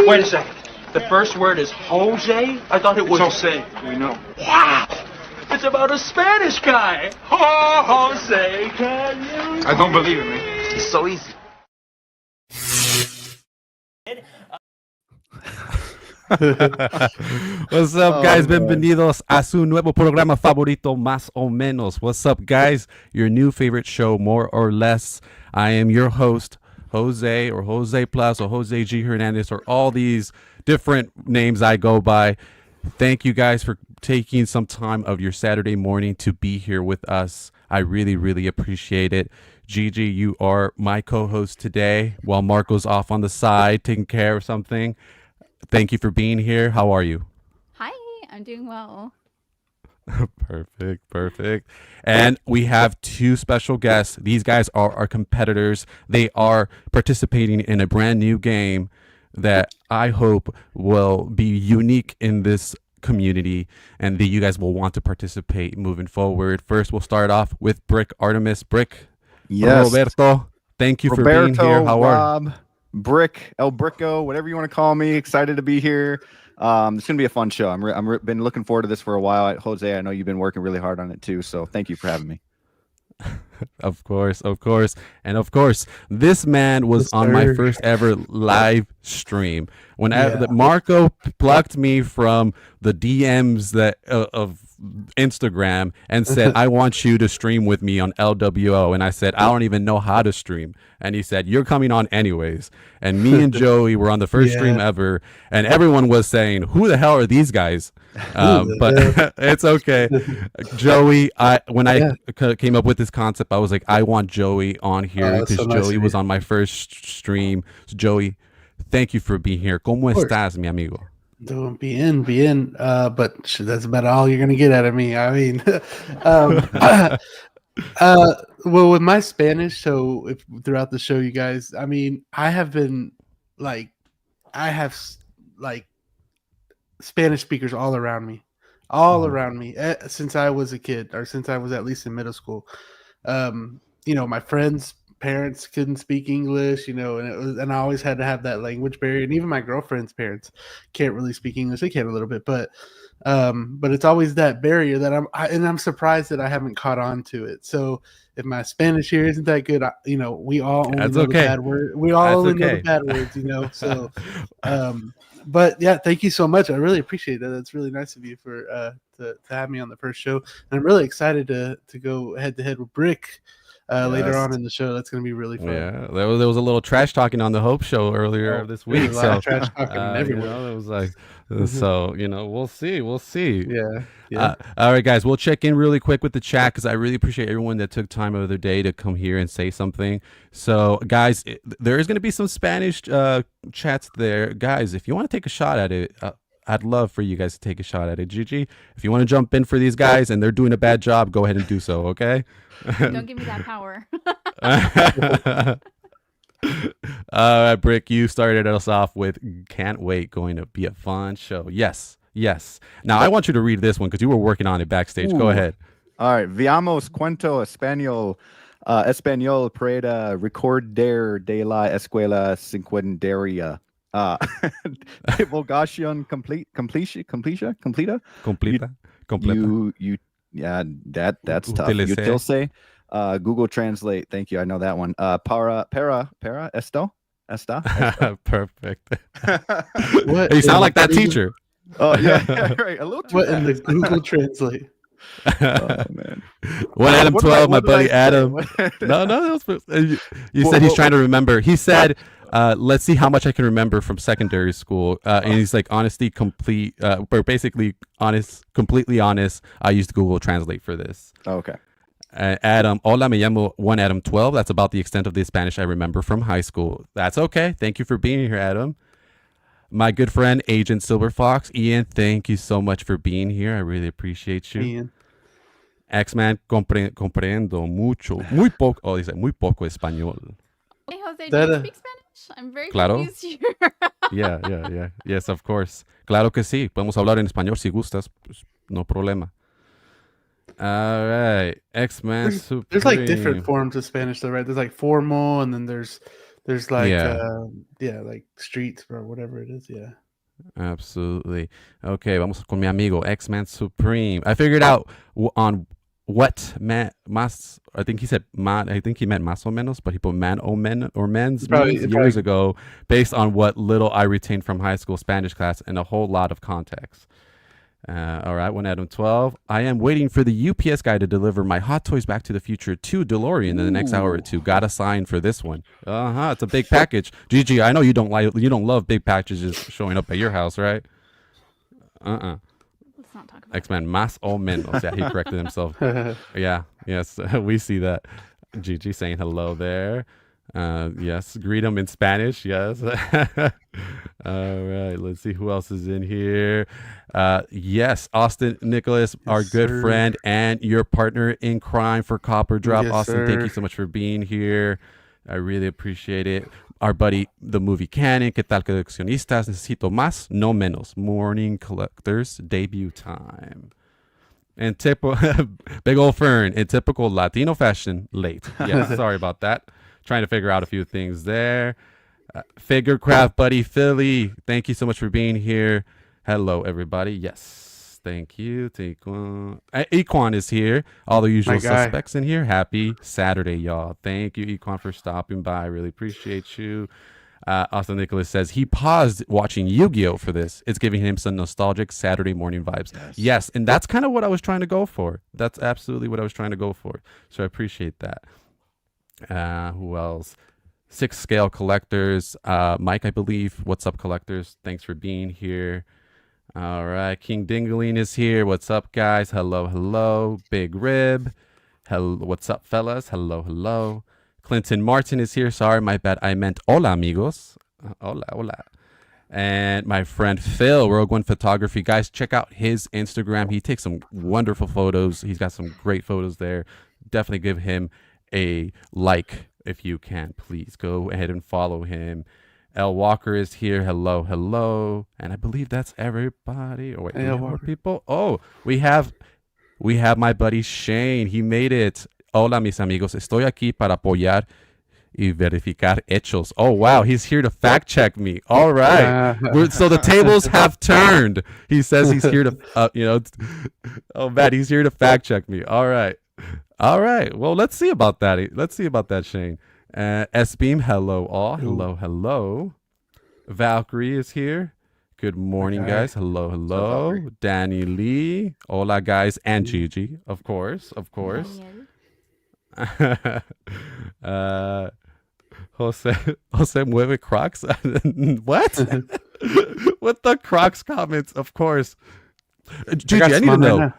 Wait a second. The first word is Jose? I thought it was... Jose, we know. Wow! It's about a Spanish guy. Oh, Jose, can you... I don't believe it, man. It's so easy. What's up, guys? Bienvenidos a su nuevo programa favorito, Más o Menos. What's up, guys? Your new favorite show, More or Less. I am your host, Jose, or Jose Plus, or Jose G. Hernandez, or all these different names I go by. Thank you guys for taking some time of your Saturday morning to be here with us. I really, really appreciate it. Gigi, you are my co-host today while Marco's off on the side taking care of something. Thank you for being here. How are you? Hi, I'm doing well. Perfect. And we have two special guests. These guys are our competitors. They are participating in a brand new game that I hope will be unique in this community and that you guys will want to participate moving forward. First, we'll start off with Brick Artemis. Brick, yes. Roberto, thank you for being here. How are you? Brick, El Bricko, whatever you want to call me. Excited to be here. It's gonna be a fun show. I'm been looking forward to this for a while. Jose, I know you've been working really hard on it too. So thank you for having me. Of course. And of course, this man was on my first ever live stream. When Marco plucked me from the DMs of Instagram and said, I want you to stream with me on LWO. And I said, I don't even know how to stream. And he said, you're coming on anyways. And me and Joey were on the first stream ever. And everyone was saying, who the hell are these guys? But it's okay. Joey, when I came up with this concept, I was like, I want Joey on here because Joey was on my first stream. So Joey, thank you for being here. ¿Cómo estás, mi amigo? Doing bien. But that's about all you're gonna get out of me. I mean, well, with my Spanish, so throughout the show, you guys, I mean, I have Spanish speakers all around me since I was a kid, or since I was at least in middle school. My friends' parents couldn't speak English, and I always had to have that language barrier. And even my girlfriend's parents can't really speak English. They can a little bit, but it's always that barrier that I'm surprised that I haven't caught on to it. So if my Spanish here isn't that good, we all only know the bad word. We all only know the bad words, So, but yeah, thank you so much. I really appreciate that. That's really nice of you for to have me on the first show. And I'm really excited to go head to head with Brick. Later on in the show. That's going to be really fun. Yeah, there was a little trash talking on the Hope Show earlier this week. So trash talking everywhere. It was like, so we'll see. Yeah. All right, guys, we'll check in really quick with the chat because I really appreciate everyone that took time out of their day to come here and say something. So, guys, there is going to be some Spanish chats there, guys. If you want to take a shot at it. I'd love for you guys to take a shot at it. Gigi, if you want to jump in for these guys and they're doing a bad job, go ahead and do so, okay? Don't give me that power. All right, Brick, you started us off with can't wait, going to be a fun show. Yes. Now, I want you to read this one because you were working on it backstage. Go ahead. All right. Veamos cuento español para recordar de la escuela secundaria. Divulgación completa. That's tough. Utilice, Google Translate. Thank you. I know that one. Para esto. Perfect. You sound like that teacher. Oh yeah, right. A little too What in the Google Translate? Oh man. 1 Adam 12, my buddy Adam. No. You said he's trying to remember. He said, let's see how much I can remember from secondary school. And he's like, or basically completely honest. I used Google Translate for this. Okay. Adam, hola, me llamo 1 Adam 12. That's about the extent of the Spanish I remember from high school. That's okay. Thank you for being here, Adam. My good friend, Agent Silver Fox. Ian, thank you so much for being here. I really appreciate you. Ian. X-Man, comprendo mucho. Muy poco español. Hey, Jose, do you speak Spanish? I'm very confused here. Yeah. Yes, of course. Claro que sí. Podemos hablar en español si gustas. Pues, no problema. All right. X-Man Supreme. There's like different forms of Spanish though, right? There's like formal, and then there's There's like like streets or whatever it is. Yeah. Absolutely. Okay, vamos con mi amigo X-Man Supreme. I figured out on what mas. I think he said man. I think he meant más o menos, but he put man o men or men's years ago, based on what little I retained from high school Spanish class and a whole lot of context. All right, one Adam 12. I am waiting for the UPS guy to deliver my Hot Toys Back to the Future 2 DeLorean in the next hour or two. Got a sign for this one. It's a big package. Gigi, I know you don't love big packages showing up at your house, right? Let's not talk about X-Men más o menos. Yeah, he corrected himself. Yeah, yes, we see that. Gigi saying hello there. Yes, greet him in Spanish. Yes. All right, let's see who else is in here. Yes, Austin Nicholas, our good friend and your partner in crime for Copper Drop. Yes, Austin, thank you so much for being here. I really appreciate it. Our buddy, the movie canon, ¿Qué tal coleccionistas? Necesito más, no menos. Morning Collectors debut time. And big old Fern, in typical Latino fashion, late. Yes, sorry about that. Trying to figure out a few things there. Figure Craft Buddy Philly, thank you so much for being here. Hello, everybody. Yes, thank you. Equan is here. All the usual suspects in here. Happy Saturday, y'all. Thank you, Equan, for stopping by. I really appreciate you. Austin Nicholas says he paused watching Yu-Gi-Oh! For this. It's giving him some nostalgic Saturday morning vibes. Yes, and that's kind of what I was trying to go for. That's absolutely what I was trying to go for. So I appreciate that. Who else? 6 Scale Collectors. Mike, I believe. What's up, collectors? Thanks for being here. All right. King Dingaling is here. What's up, guys? Hello. Big Rib. Hello. What's up, fellas? Hello. Clinton Martin is here. Sorry, my bad. I meant hola, amigos. Hola. And my friend Phil, Rogue One Photography. Guys, check out his Instagram. He takes some wonderful photos. He's got some great photos there. Definitely give him a like if you can. Please go ahead and follow him. L Walker is here. Hello. And I believe that's everybody. Oh wait, do we have more people? Oh, we have my buddy Shane. He made it. Hola, mis amigos. Estoy aquí para apoyar y verificar hechos. Oh wow, he's here to fact check me. All right. So the tables have turned. He says he's here to oh man, he's here to fact check me. All right. Well, let's see about that. Shane. S-Beam, hello all. Hello. Valkyrie is here. Good morning, guys. Hello. Danny Lee. Hola, guys. And Gigi, of course. Jose mueve Crocs. What? What the Crocs comments? Of course. Gigi, I need to know.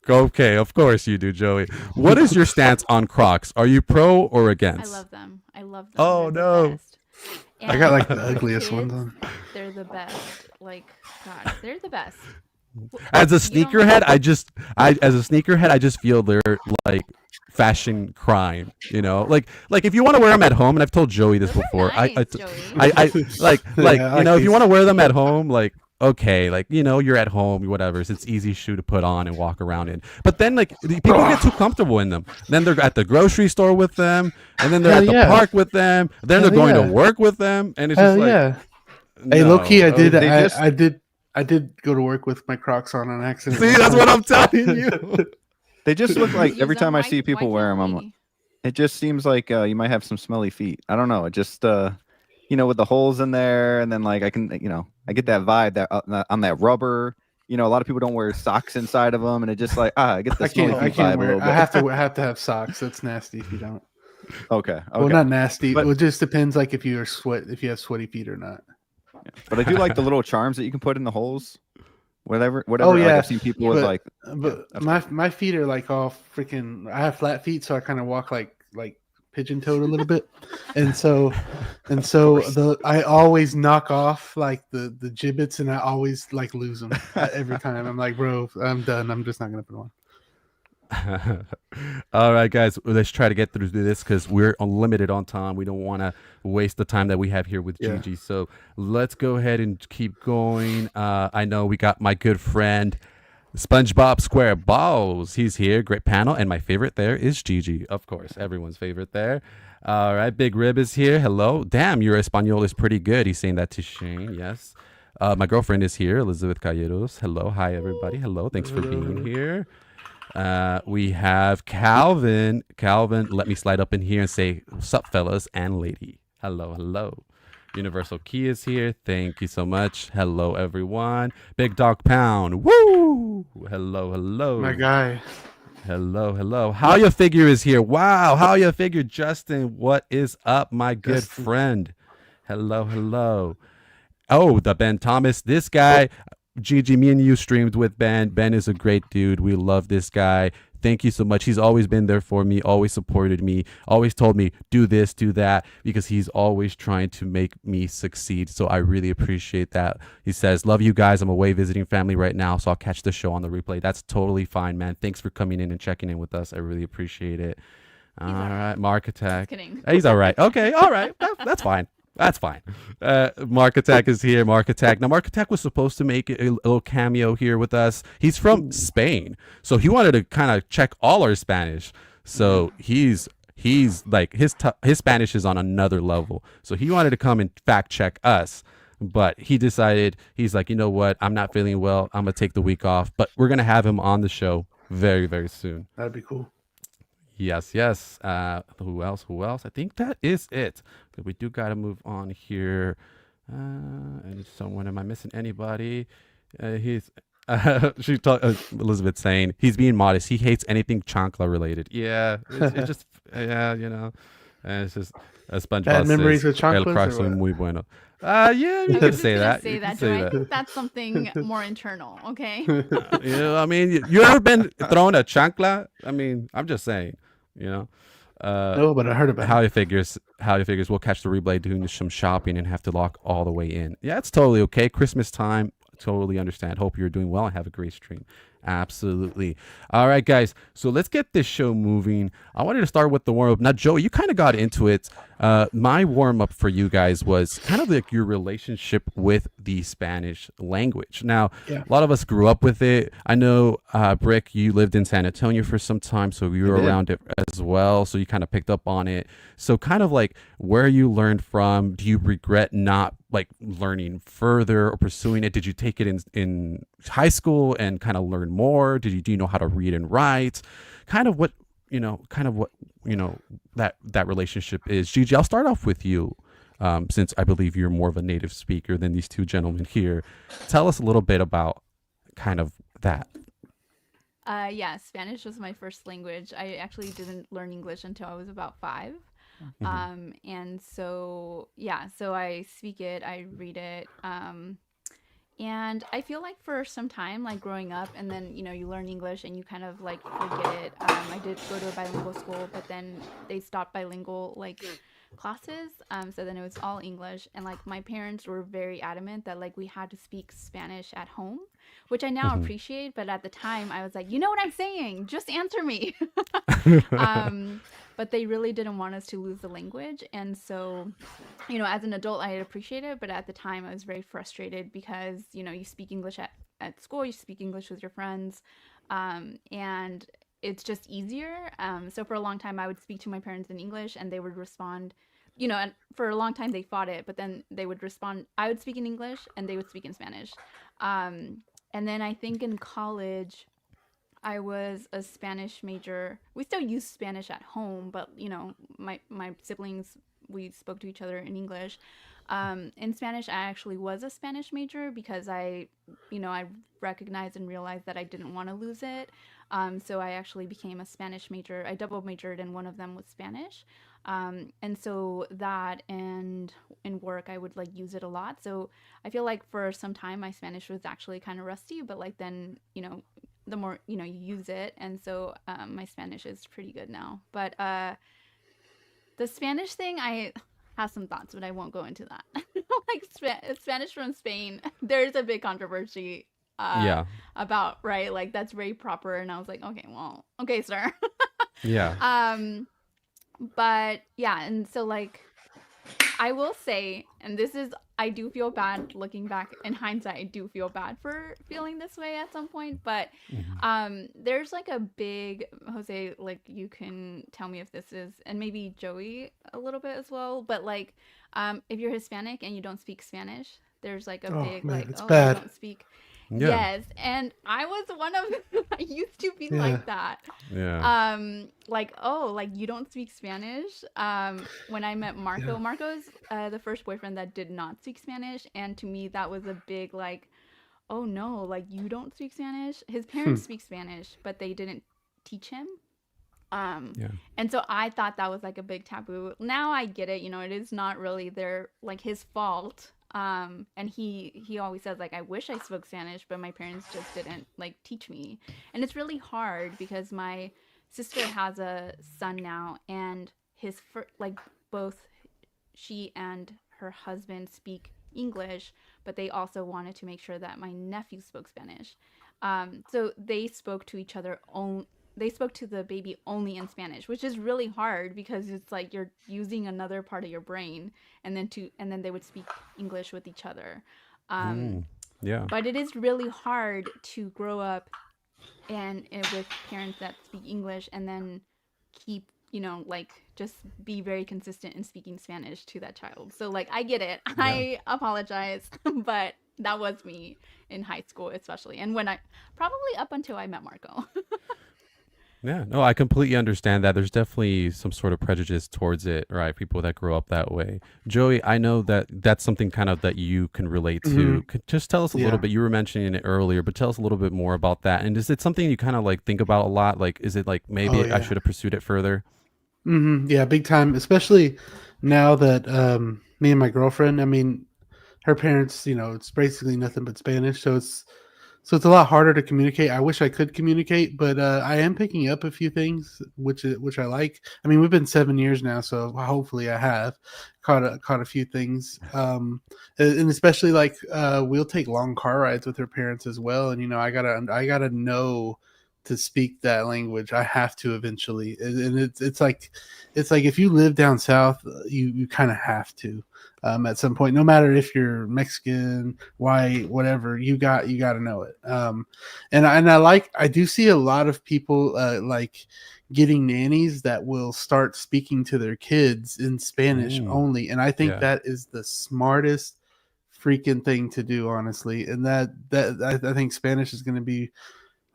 Okay, of course you do, Joey. What is your stance on Crocs? Are you pro or against? I love them. Oh, no. I got like the ugliest ones on. They're the best. Like, gosh, they're the best. As a sneakerhead, I just feel they're like fashion crime, like if you want to wear them at home, and I've told Joey this before, nice, if you want to wear them at home, like, okay, like, you're at home, whatever. It's easy shoe to put on and walk around in. But then, like, people get too comfortable in them. Then they're at the grocery store with them, and then they're at the park with them. Then they're going to work with them, and it's just like, hey, low key, I did go to work with my Crocs on accident. See, that's what I'm telling you. They just look like every time I see people wear them, I'm like, it just seems like you might have some smelly feet. I don't know. It just with the holes in there, and then like I can, I get that vibe that on that rubber. A lot of people don't wear socks inside of them, and it just like I get the smelly feet vibe a little bit. I have to have socks. That's nasty if you don't. Okay. Well, not nasty. It just depends, like if you have sweaty feet or not. Yeah. But I do like the little charms that you can put in the holes. Whatever. Oh yeah, like I've seen people with like. But my feet are like all freaking. I have flat feet, so I kind of walk like pigeon-toed a little bit, and so I always knock off like the gibbets, and I always like lose them every time. I'm like, bro, I'm done. I'm just not gonna put them on. All right, guys, let's try to get through this because we're limited on time. We don't want to waste the time that we have here with Gigi. So let's go ahead and keep going. I know we got my good friend SpongeBob SquareBalls. He's here. Great panel. And my favorite there is Gigi. Of course, everyone's favorite there. All right, Big Rib is here. Hello. Damn, your Espanol is pretty good. He's saying that to Shane. Yes. My girlfriend is here, Elizabeth Calleros. Hello. Hi, everybody. Hello. Thanks for being here. We have Calvin. Calvin, let me slide up in here and say, what's up, fellas and lady? Hello, hello. Universal Key is here. Thank you so much. Hello, everyone. Big Dog Pound. Woo! Hello, hello. My guy. Hello, hello. How your figure is here. Wow. How your figure, Justin. What is up, my good friend? Hello, hello. Oh, the Ben Thomas. This guy, Gigi, me and you streamed with Ben. Ben is a great dude. We love this guy. Thank you so much. He's always been there for me, always supported me, always told me, do this, do that, because he's always trying to make me succeed. So I really appreciate that. He says, love you guys. I'm away visiting family right now, so I'll catch the show on the replay. That's totally fine, man. Thanks for coming in and checking in with us. I really appreciate it. All right, Mark Attack. Just kidding. He's all right. Okay, all right. That's fine. That's fine. Mark Attack is here. Mark Attack. Now, Mark Attack was supposed to make a little cameo here with us. He's from Spain, so he wanted to kind of check all our Spanish. So he's like his Spanish is on another level. So he wanted to come and fact check us, but he decided, he's like, you know what? I'm not feeling well. I'm gonna take the week off, but we're gonna have him on the show very, very soon. That'd be cool. Yes, yes. Who else? I think that is it. But we do got to move on here. And someone, am I missing anybody? Elizabeth saying he's being modest. He hates anything chancla related. Yeah, it's just, yeah, you know. And it's just a SpongeBob Bad memories with El chanclas Crocs or what? muy bueno. Yeah, you can say that. Say You can that. say I that. think that's something more internal. Okay. You know, I mean, you ever been thrown a chancla? I mean, I'm just saying, you know. No, but I heard about how he figures we'll catch the replay doing some shopping and have to lock all the way in. Yeah, it's totally okay. Christmas time, totally understand. Hope you're doing well and have a great stream. Absolutely. All right, guys. So let's get this show moving. I wanted to start with the warm up. Now, Joe, you kind of got into it. My warm up for you guys was kind of like your relationship with the Spanish language. Now, a lot of us grew up with it. I know, Brick, you lived in San Antonio for some time, so you were around it as well. So you kind of picked up on it. So kind of like where you learned from, do you regret not like learning further or pursuing it? Did you take it in high school and kind of learn more? Do you know how to read and write? Kind of what that relationship is. Gigi, I'll start off with you, since I believe you're more of a native speaker than these two gentlemen here. Tell us a little bit about kind of that. Yeah, Spanish was my first language. I actually didn't learn English until I was about 5. And so, yeah, so I speak it, I read it. And I feel like for some time, like growing up, and then, you know, you learn English and you kind of like forget it. I did go to a bilingual school, but then they stopped bilingual like classes. So then it was all English. And like my parents were very adamant that like we had to speak Spanish at home, which I now appreciate. But at the time I was like, you know what I'm saying? Just answer me. But they really didn't want us to lose the language. And so, you know, as an adult, I appreciate it. But at the time, I was very frustrated because, you know, you speak English at school, you speak English with your friends, and it's just easier. So for a long time, I would speak to my parents in English and they would respond, you know, and for a long time they fought it, but then they would respond. I would speak in English and they would speak in Spanish. And then I think in college, I was a Spanish major. We still use Spanish at home, but you know, my siblings, we spoke to each other in English. In Spanish, I actually was a Spanish major because I recognized and realized that I didn't want to lose it. So I actually became a Spanish major. I double majored and one of them was Spanish. And so that and in work, I would like use it a lot. So I feel like for some time, my Spanish was actually kind of rusty, but like then, you know, the more, you know, you use it. And so my Spanish is pretty good now. But the Spanish thing, I have some thoughts, but I won't go into that. Like Spanish from Spain, there's a big controversy about, right? Like that's very proper. And I was like, okay, well, okay, sir. Yeah. But yeah, and so like I will say, and this is, I do feel bad looking back in hindsight. I do feel bad for feeling this way at some point, but there's like a big Jose, like you can tell me if this is, and maybe Joey a little bit as well, but like if you're Hispanic and you don't speak Spanish, there's like a big man, like, it's oh, bad. you don't speak. Yeah. Yes, and I was one of I used to be like that. Yeah. Like, oh, like you don't speak Spanish. When I met Marco, Marco's the first boyfriend that did not speak Spanish, and to me that was a big like, oh no, like you don't speak Spanish. His parents speak Spanish, but they didn't teach him. And so I thought that was like a big taboo. Now I get it, you know, it is not really their like his fault. And he always says like, I wish I spoke Spanish, but my parents just didn't like teach me. And it's really hard because my sister has a son now, and like both she and her husband speak English, but they also wanted to make sure that my nephew spoke Spanish. So they spoke to each other they spoke to the baby only in Spanish, which is really hard because it's like you're using another part of your brain, and then they would speak English with each other. But it is really hard to grow up and with parents that speak English and then keep, you know, like just be very consistent in speaking Spanish to that child. So like I get it. Yeah. I apologize, but that was me in high school especially, and when I probably up until I met Marco. Yeah, no, I completely understand that. There's definitely some sort of prejudice towards it, right? People that grow up that way. Joey, I know that that's something kind of that you can relate to. Could just tell us a little bit. You were mentioning it earlier, but tell us a little bit more about that. And is it something you kind of like think about a lot? Like, is it like maybe I should have pursued it further? Yeah, big time. Especially now that me and my girlfriend, I mean, her parents, you know, it's basically nothing but Spanish, so it's a lot harder to communicate. I wish I could communicate, but I am picking up a few things, which I like. I mean, we've been 7 years now, so hopefully I have caught a few things. And especially like we'll take long car rides with her parents as well. And you know, I gotta know to speak that language. I have to eventually, and it's like if you live down south, you kind of have to. At some point, no matter if you're Mexican, white, whatever, you got to know it. And I do see a lot of people like getting nannies that will start speaking to their kids in Spanish only, and I think that is the smartest freaking thing to do, honestly. And that I think Spanish is going to be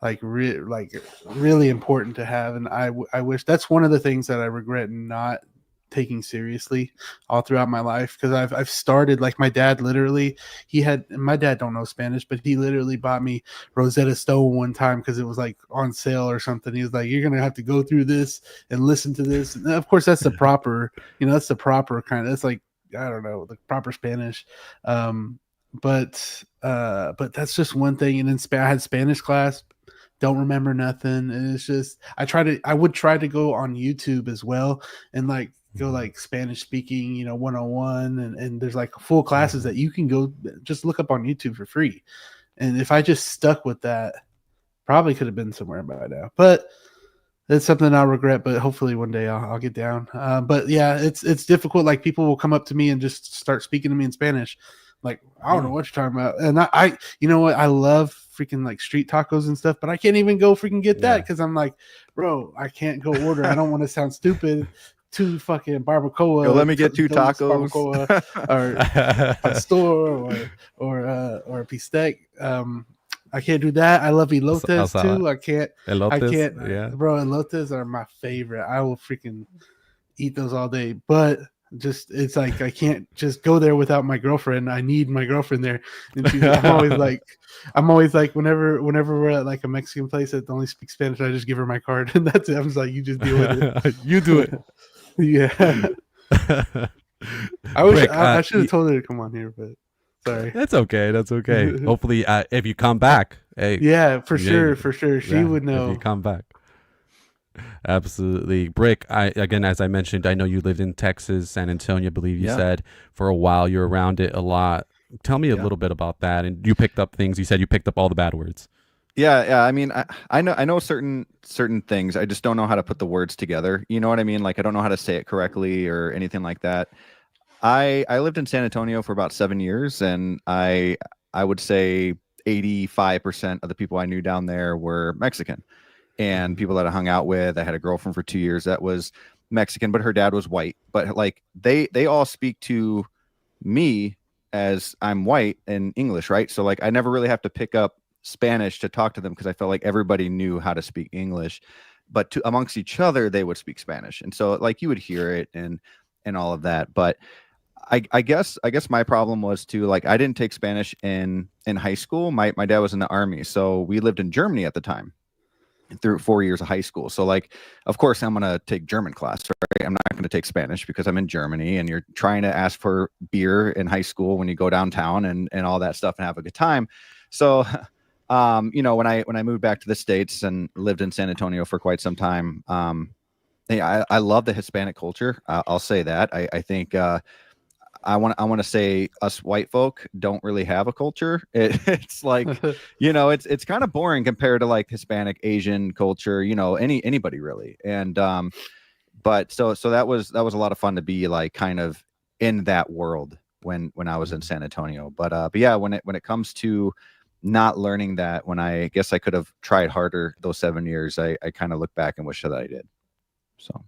like really important to have, and I wish that's one of the things that I regret not taking seriously all throughout my life, because I've started like my dad don't know Spanish, but he literally bought me Rosetta Stone one time because it was like on sale or something. He was like, you're gonna have to go through this and listen to this, and of course that's the proper, you know, that's the proper kind of, that's like, I don't know, the proper Spanish. But that's just one thing. And then I had Spanish class, don't remember nothing, and it's just I would try to go on YouTube as well and like go like Spanish speaking, you know, 101, and there's like full classes that you can go just look up on YouTube for free. And if I just stuck with that, probably could have been somewhere by now. But it's something I'll regret, but hopefully one day I'll get down. But yeah, it's difficult. Like people will come up to me and just start speaking to me in Spanish. Like, I don't know what you're talking about. And I you know what? I love freaking like street tacos and stuff, but I can't even go freaking get that because I'm like, bro, I can't go order. I don't want to sound stupid. 2 fucking barbacoa. Yo, let me get 2 tacos. Or pastor or a bistec. I can't do that. I love elotes too. I can't. Elotes, bro. Elotes are my favorite. I will freaking eat those all day. But just it's like I can't just go there without my girlfriend. I need my girlfriend there. And I'm always like whenever we're at like a Mexican place that only speaks Spanish, I just give her my card and that's it. I'm just like, you just deal with it. You do it. Yeah. I wish Brick, I should have told her to come on here, but sorry. That's okay. Hopefully, if you come back, hey. Yeah, for sure. She would know if you come back. Absolutely. Brick, again, as I mentioned, I know you lived in Texas, San Antonio, I believe you said, for a while. You're around it a lot. Tell me a little bit about that. And you picked up things. You said you picked up all the bad words. Yeah. I mean, I know certain things. I just don't know how to put the words together. You know what I mean? Like, I don't know how to say it correctly or anything like that. I lived in San Antonio for about 7 years, and I would say 85% of the people I knew down there were Mexican, and people that I hung out with. I had a girlfriend for 2 years that was Mexican, but her dad was white. But like they all speak to me as I'm white in English, right? So like I never really have to pick up Spanish to talk to them because I felt like everybody knew how to speak English, but amongst each other they would speak Spanish, and so like you would hear it and all of that. But I guess my problem was too, like I didn't take Spanish in high school. My dad was in the army, so we lived in Germany at the time through 4 years of high school. So like, of course I'm going to take German class, right? I'm not going to take Spanish because I'm in Germany, and you're trying to ask for beer in high school when you go downtown and all that stuff and have a good time. So, you know, when I moved back to the States and lived in San Antonio for quite some time, hey, I love the Hispanic culture. I'll say that. I think, I want to say us white folk don't really have a culture. It's like, you know, it's kind of boring compared to like Hispanic, Asian culture, you know, anybody really. And but so that was a lot of fun to be like kind of in that world when I was in San Antonio. But yeah, when it comes to not learning that, when I guess I could have tried harder those 7 years, I kind of look back and wish that I did. So.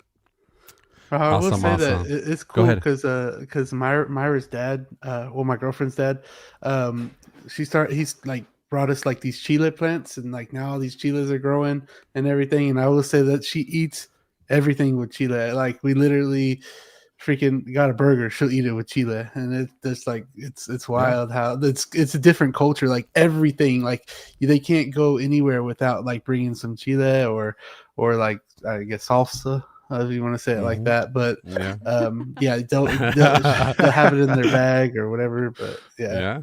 I will Awesome, say that awesome. it's Go cool ahead. because Myra's dad, well, my girlfriend's dad, he's like brought us like these chile plants, and like now all these chiles are growing and everything. And I will say that she eats everything with chile. Like we literally freaking got a burger, she'll eat it with chile, and it's like it's wild how it's a different culture. Like everything, like they can't go anywhere without like bringing some chile or like I guess salsa, if you want to say it like that. But Yeah. yeah, they'll have it in their bag or whatever. But yeah,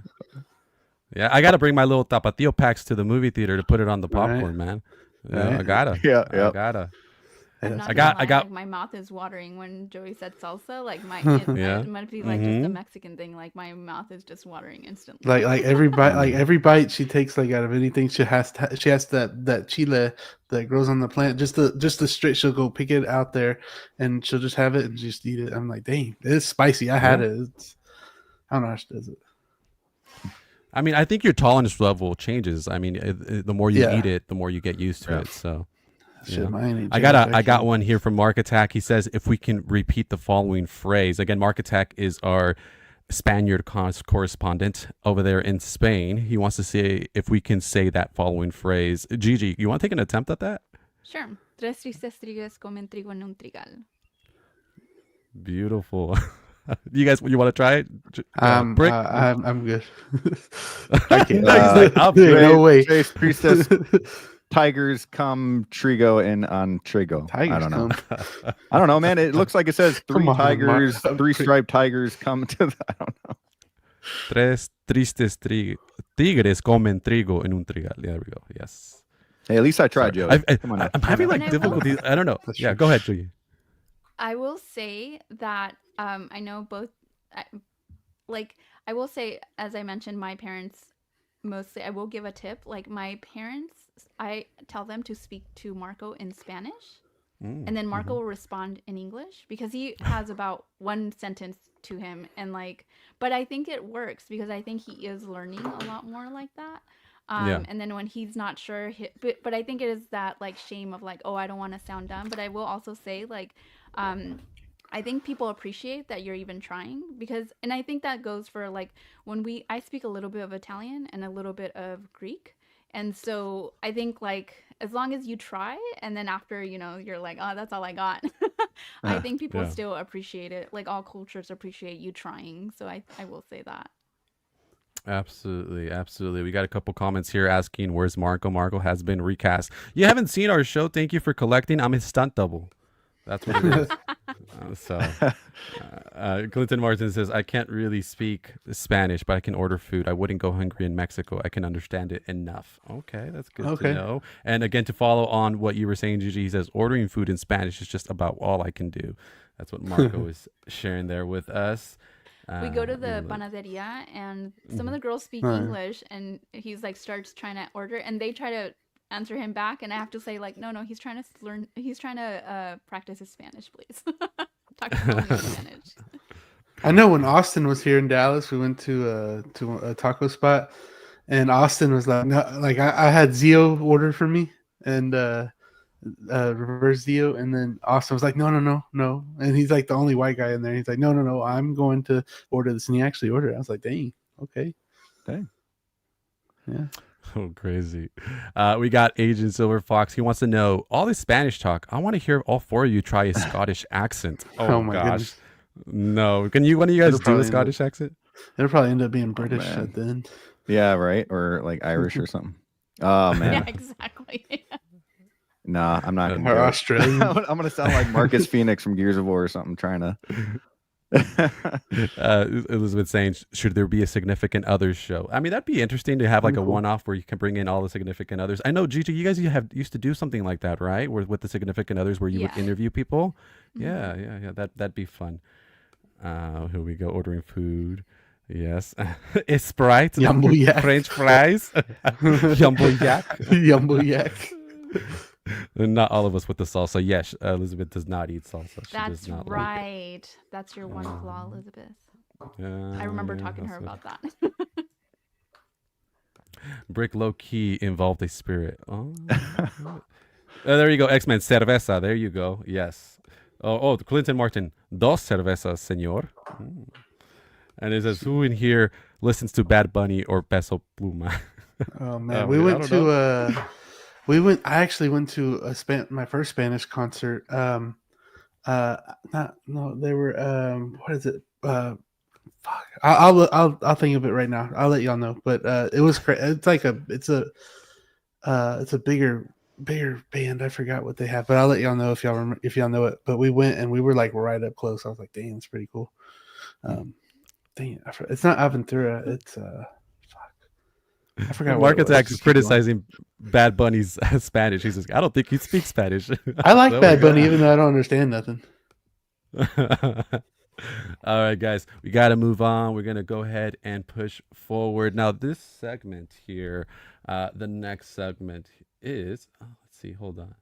Yeah. I gotta bring my little tapatio packs to the movie theater to put it on the Right. popcorn, man. Yeah, Right. I gotta. Yeah. I gotta. I'm not I gonna got. lie, like my mouth is watering when Joey said salsa. Like it might be like just a Mexican thing. Like my mouth is just watering instantly. Like every bite she takes like out of anything, she has that chile that grows on the plant. Just the straight, she'll go pick it out there and she'll just have it and just eat it. I'm like, dang, it's spicy. I had it. I don't know how she does it. I mean, I think your tolerance level changes. I mean, the more you eat it, the more you get used to it. So. Shit, I got one here from Mark Attack. He says if we can repeat the following phrase. Again, Mark Attack is our Spaniard correspondent over there in Spain. He wants to see if we can say that following phrase. Gigi, you want to take an attempt at that? Sure. Tres tristes tigres comen trigo en un trigal. Beautiful. You want to try it? Brick? I'm good. I can't. He's like, no way. Priestess. Tigers come trigo and on trigo. Tigers I don't know. I don't know, man. It looks like it says three striped tigers come to the, I don't know. Tres tristes tigres comen trigo en un trigal. There we go. Yes. Hey, at least I tried, Joe. I'm having like difficulties. I don't know. Yeah, go ahead, Julie. I will say that I know both. I will say, as I mentioned, my parents mostly. I will give a tip. Like my parents, I tell them to speak to Marco in Spanish, and then Marco will respond in English because he has about one sentence to him, and but I think it works because I think he is learning a lot more like that. And then when he's not sure, but I think it is that shame of oh, I don't want to sound dumb. But I will also say I think people appreciate that you're even trying and I think that goes for when I speak a little bit of Italian and a little bit of Greek. And so I think as long as you try and then after, you're oh, that's all I got. I think people still appreciate it. All cultures appreciate you trying. So I will say that. Absolutely. Absolutely. We got a couple comments here asking, where's Marco? Marco has been recast. You haven't seen our show. Thank you for collecting. I'm his stunt double. That's what it is. Clinton Martin says, I can't really speak Spanish, but I can order food. I wouldn't go hungry in Mexico. I can understand it enough. Okay, that's good to know. And again, to follow on what you were saying, Gigi, he says, ordering food in Spanish is just about all I can do. That's what Marco is sharing there with us. We go to the panaderia and some of the girls speak English and he's starts trying to order and they try to answer him back and I have to say no, he's trying to practice his Spanish, please. Talk to him in Spanish. I know when Austin was here in Dallas, we went to a taco spot, and Austin was like, no, like I had Zio order for me and reverse Zio, and then Austin was like, no, and he's like the only white guy in there. He's like, no, I'm going to order this, and he actually ordered it. I was like, dang, okay, Dang. yeah. Oh, crazy. We got Agent Silver Fox. He wants to know all this Spanish talk. I want to hear all four of you try a Scottish accent. Oh, my gosh. goodness. No. Can you, one of you guys It'll do a probably Scottish accent? It'll probably end up being British man. at the end. Yeah, right. Or like Irish or something. Oh man. Yeah, exactly. Nah, I'm not gonna. Or do it. Australian. I'm gonna sound like Marcus Phoenix from Gears of War or something, trying to. Elizabeth saying, should there be a significant others show? I mean, that'd be interesting to have like a one-off where you can bring in all the significant others. I know, Gigi, you guys used to do something like that, right? With the significant others, where you would interview people. Yeah. That'd be fun. Here we go, ordering food. Yes, a Sprite, Yumbo-yak. French fries, Yumbo-yak. Yumbo-yak. Not all of us with the salsa. Yes, Elizabeth does not eat salsa. She That's does not right. Like it. That's your one flaw, Elizabeth. I remember talking to her about that. Brick low key involved a spirit. Oh, there you go. X-Men cerveza. There you go. Yes. Oh, Clinton Martin. Dos cervezas, señor. And it says, who in here listens to Bad Bunny or Peso Pluma? Oh man, I actually went to my first Spanish concert. They were what is it? Fuck. I'll think of it right now. I'll let y'all know. But it was it's like it's a bigger band. I forgot what they have, but I'll let y'all know if y'all know it. But we went and we were like right up close. I was like, dang, it's pretty cool. Dang, it's not Aventura. It's fuck. I forgot. Market's actually criticizing Bad Bunny's Spanish. He says, I don't think he speaks Spanish. I like Bad Bunny, even though I don't understand nothing. All right, guys, we got to move on. We're going to go ahead and push forward. Now, this segment here, the next segment is, let's see, hold on.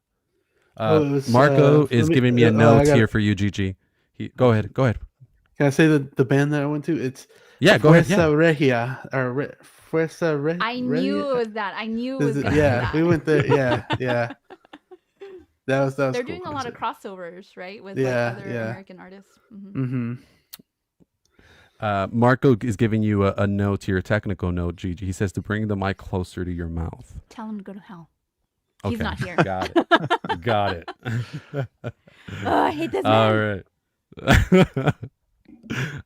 Marco is giving me a note here for you, Gigi. Go ahead. Can I say the band that I went to? It's go ahead. Fuerza Regia or Fuerza Regia. I knew it was that. I knew it was gonna be that. We went there. Yeah. That was They're cool doing a lot of crossovers, right? With other American artists. Marco is giving you a note here, a technical note, Gigi. He says to bring the mic closer to your mouth. Tell him to go to hell. Okay. He's not here. Got it. I hate this man.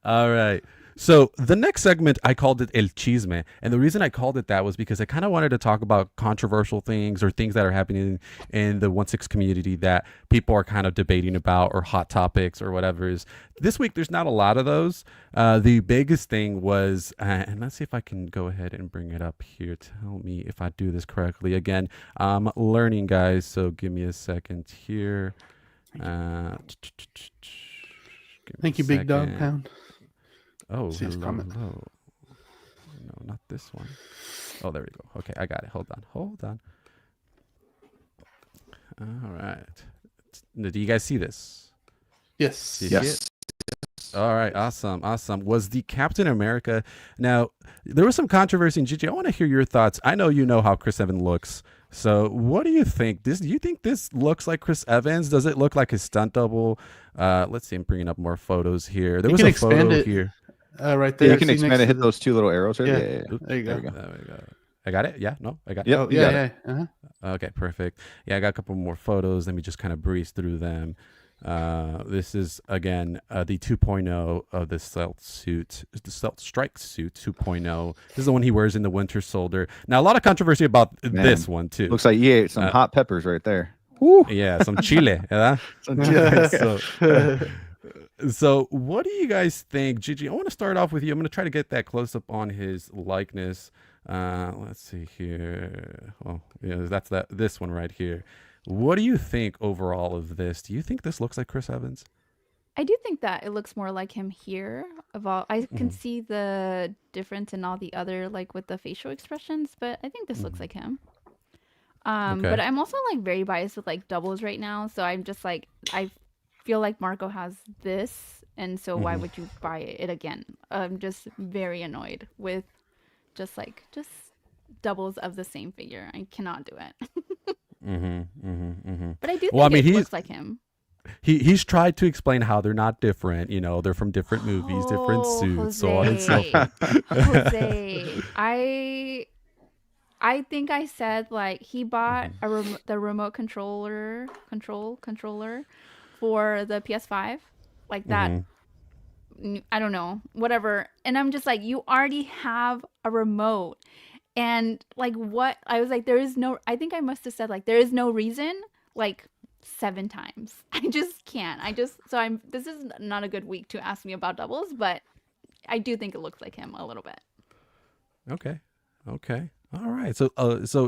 All right. So the next segment, I called it El Chisme. And the reason I called it that was because I kind of wanted to talk about controversial things or things that are happening in the 1/6 community that people are kind of debating about, or hot topics or whatever is. This week, there's not a lot of those. The biggest thing was, and let's see if I can go ahead and bring it up here. Tell me if I do this correctly. Again, I'm learning, guys, so give me a second here. Thank you, Big Dog Pound. Oh, hello. No, not this one. Oh, there we go. Okay, I got it. Hold on. All right. Do you guys see this? Yes. Yes. All right. Awesome. Was the Captain America... Now, there was some controversy in Gigi. I want to hear your thoughts. I know you know how Chris Evans looks. So what do you think? Do you think this looks like Chris Evans? Does it look like his stunt double? Let's see. I'm bringing up more photos here. There was a photo here. Right there. Yeah, you can expand it. Hit those two little arrows. Right? Yeah. Yeah. There you go. There we go. I got it. Yeah. No, I got it. Yep. Oh, you got it. Uh-huh. Okay, perfect. Yeah, I got a couple more photos. Let me just kind of breeze through them. This is again the 2.0 of the stealth suit, the stealth strike suit 2.0. This is the one he wears in the Winter Soldier. Now, a lot of controversy about this one too. Looks like he ate some hot peppers right there. Woo. Yeah, some chile. Yeah. Some chili. So what do you guys think, Gigi? I want to start off with you. I'm going to try to get that close up on his likeness. Let's see here. Oh, yeah, that's this one right here. What do you think overall of this? Do you think this looks like Chris Evans? I do think that it looks more like him here. I can see the difference in all the other, like with the facial expressions, but I think this looks like him. But I'm also like very biased with like doubles right now, so I'm just like I feel like Marco has this And so why would you buy it again? I'm just very annoyed with just doubles of the same figure. I cannot do it. But I do think it looks like him. He's tried to explain how they're not different. You know, they're from different movies, different suits, so on and so forth. Jose, I think I said like he bought the remote controller for the PS5, like that. I don't know, whatever. And I'm just like, you already have a remote, and like what? I was like, there is no. I think I must have said like there is no reason, like 7 times. I just can't. This is not a good week to ask me about doubles, but I do think it looks like him a little bit. Okay. All right. So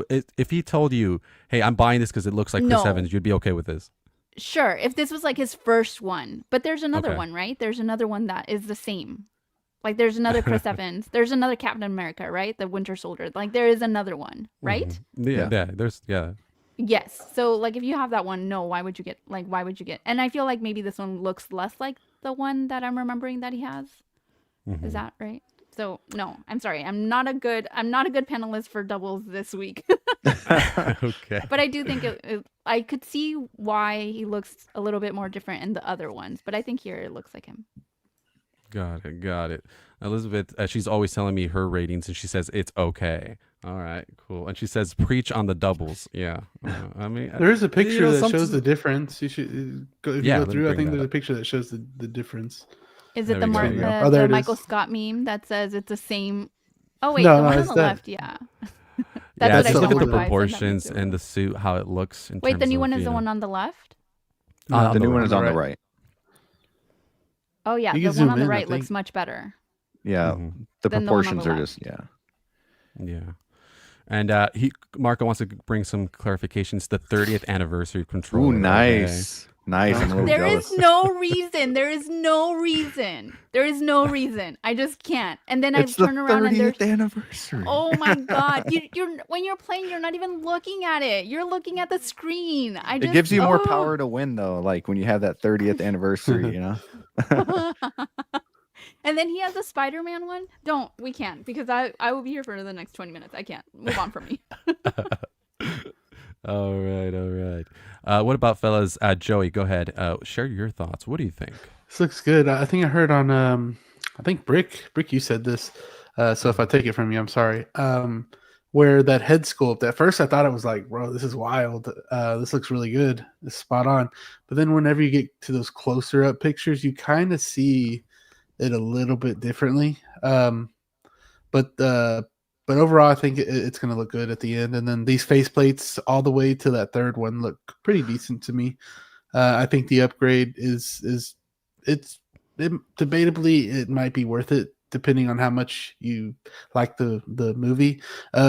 if he told you, "Hey, I'm buying this because it looks like Chris Evans," you'd be okay with this? Sure, if this was like his first one. But there's another one, right? There's another one that is the same. Like there's another Chris Evans. There's another Captain America, right? The Winter Soldier. Like there is another one, right? Yeah. Yes. So like if you have that one, why would you get? And I feel like maybe this one looks less like the one that I'm remembering that he has. Is that right? So no, I'm sorry. I'm not a good panelist for doubles this week. Okay. But I do think I could see why he looks a little bit more different in the other ones. But I think here it looks like him. Got it. Elizabeth, she's always telling me her ratings, and she says it's okay. All right, cool. And she says preach on the doubles. Yeah. I mean, there is a picture that shows the difference. You should go through. I think there's a picture that shows the difference. Is it the Michael Scott meme that says it's the same? Oh wait, the one on the left, yeah. That's just look at the proportions and the suit, how it looks. Wait, the new one is the one on the left? The new one is on the right. Oh yeah, the one on the right looks much better. Yeah, the proportions are just Yeah. And Marco wants to bring some clarifications. The 30th anniversary controller. Ooh, nice. Nice. There is no reason. I just can't. And then I turn around and there's 30th anniversary. Oh my god! You're when you're playing, you're not even looking at it. You're looking at the screen. It gives you more power to win, though. Like when you have that 30th anniversary, you know. And then he has a Spider-Man one. We can't, because I will be here for the next 20 minutes. I can't. Move on from me. All right. What about fellas? Joey, go ahead. Share your thoughts. What do you think? This looks good. I think I heard on I think Brick, you said this. So if I take it from you, I'm sorry. Where that head sculpt, at first I thought it was like, bro, this is wild. This looks really good. It's spot on. But then whenever you get to those closer up pictures, you kind of see it a little bit differently. But overall, I think it's going to look good at the end. And then these faceplates all the way to that third one look pretty decent to me. I think the upgrade debatably it might be worth it depending on how much you like the movie.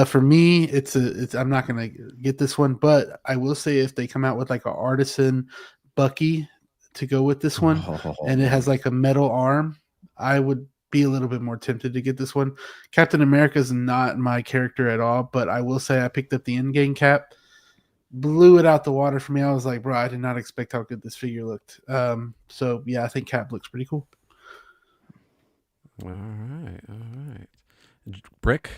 For me, I'm not going to get this one, but I will say if they come out with like an artisan Bucky to go with this one, and it has like a metal arm, I would be a little bit more tempted to get this one. Captain America is not my character at all, but I will say I picked up the Endgame cap, blew it out the water for me. I was like, bro, I did not expect how good this figure looked. So yeah, I think Cap looks pretty cool. All right. Brick,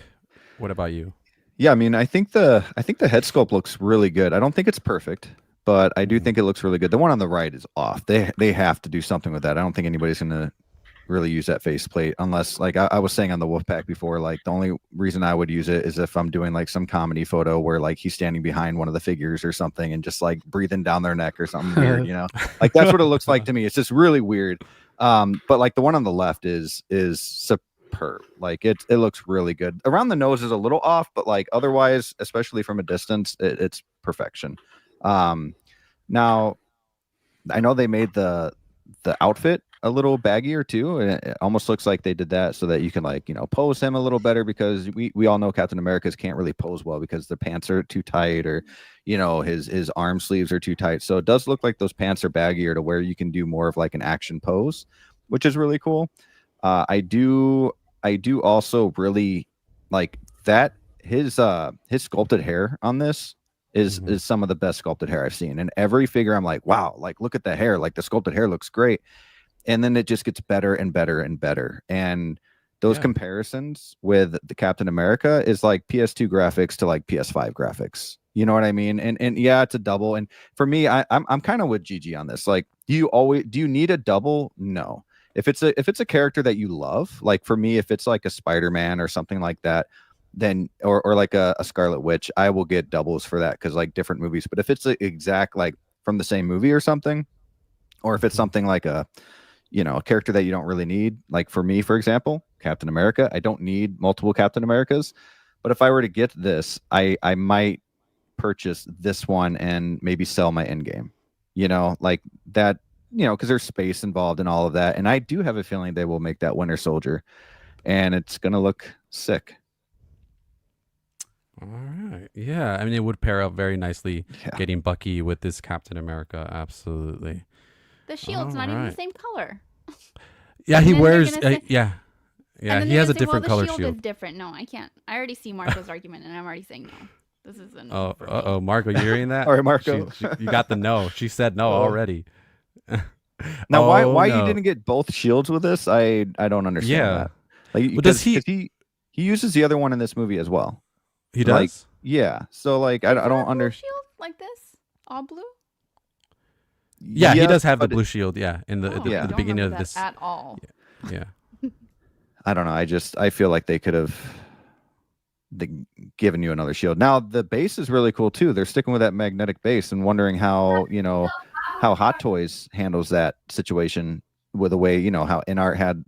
what about you? Yeah, I mean, I think the head sculpt looks really good. I don't think it's perfect, but I do think it looks really good. The one on the right is off. They have to do something with that. I don't think anybody's gonna really use that faceplate unless, like I was saying on the Wolfpack before, like the only reason I would use it is if I'm doing like some comedy photo where like he's standing behind one of the figures or something and just like breathing down their neck or something weird, you know. Like that's what it looks like to me. It's just really weird. But like the one on the left is superb. Like it looks really good. Around the nose is a little off, but like otherwise, especially from a distance, it's perfection. Now I know they made the outfit a little baggier too, and it almost looks like they did that so that you can, like, you know, pose him a little better, because we all know Captain America's can't really pose well because the pants are too tight, or, you know, his arm sleeves are too tight. So it does look like those pants are baggier to where you can do more of like an action pose, which is really cool. I do also really like that his sculpted hair on this is some of the best sculpted hair I've seen. And every figure I'm like, wow, like look at the hair, like the sculpted hair looks great. and then it just gets better and better and better. And those comparisons with the Captain America is like PS2 graphics to like PS5 graphics. You know what I mean? And yeah, it's a double. And for me, I'm kind of with Gigi on this. Like, do you need a double? No. If it's a character that you love, like for me, if it's like a Spider-Man or something like that, then or like a Scarlet Witch, I will get doubles for that because like different movies. But if it's the exact like from the same movie or something, or if it's something like a character that you don't really need, like for me, for example, Captain America, I don't need multiple Captain Americas. But if I were to get this, I might purchase this one and maybe sell my Endgame, like that, because there's space involved in all of that. And I do have a feeling they will make that Winter Soldier, and it's going to look sick. All right. Yeah. I mean, it would pair up very nicely getting Bucky with this Captain America. Absolutely. The shield's not even the same color. Yeah, he wears. Yeah, he has a say, different color shield. shield. Is different. No, I can't. I already see Marco's argument, and I'm already saying no. This isn't. Oh, Marco, you hearing that? All right, Marco. You got the no. She said no already. Now, why you didn't get both shields with this? I don't understand that. Like, does he uses the other one in this movie as well? He does. Like, yeah. So like, I don't understand. Shield like this, all blue. Yeah, he does have the blue shield. Yeah, in the beginning of this at all. Yeah. I don't know. I feel like they could have given you another shield. Now the base is really cool too. They're sticking with that magnetic base and wondering how how Hot Toys handles that situation with the way how InArt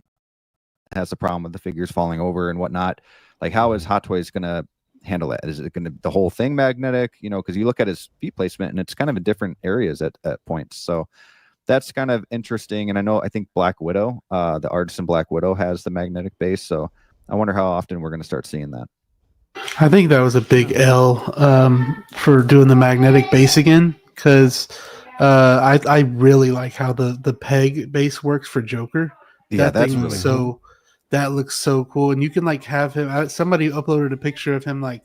has a problem with the figures falling over and whatnot. Like, how is Hot Toys gonna handle that? Is it going to the whole thing magnetic? Because you look at his feet placement and it's kind of in different areas at points. So that's kind of interesting. And I think Black Widow, the artisan Black Widow, has the magnetic base. So I wonder how often we're going to start seeing that. I think that was a big L for doing the magnetic base again, because I really like how the peg base works for Joker. Yeah, that's really cool. That looks so cool, and you can like have him. Somebody uploaded a picture of him like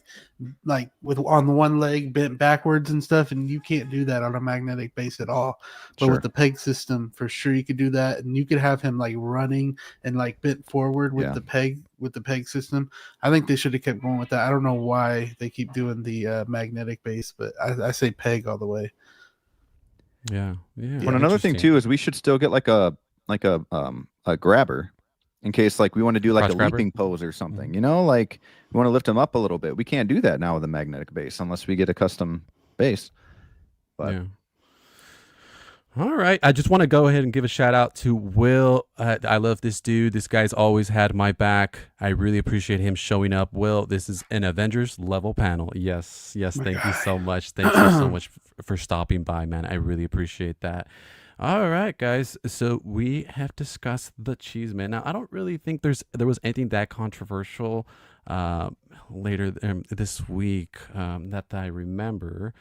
with on the one leg bent backwards and stuff, and you can't do that on a magnetic base at all. But with the peg system, for sure you could do that, and you could have him like running and like bent forward with the peg system. I think they should have kept going with that. I don't know why they keep doing the magnetic base, but I say peg all the way. Yeah. Well, another thing too is we should still get like a grabber. In case like we want to do like a leaping pose or something, like we want to lift him up a little bit. We can't do that now with a magnetic base unless we get a custom base. But all right, I just want to go ahead and give a shout out to Will. I love this dude. This guy's always had my back. I really appreciate him showing up. Will, this is an Avengers level panel. Yes. Thank you so much. Thank you so much for stopping by, man. I really appreciate that. All right, guys. So we have discussed the Cheese Man. Now, I don't really think there was anything that controversial later this week that I remember.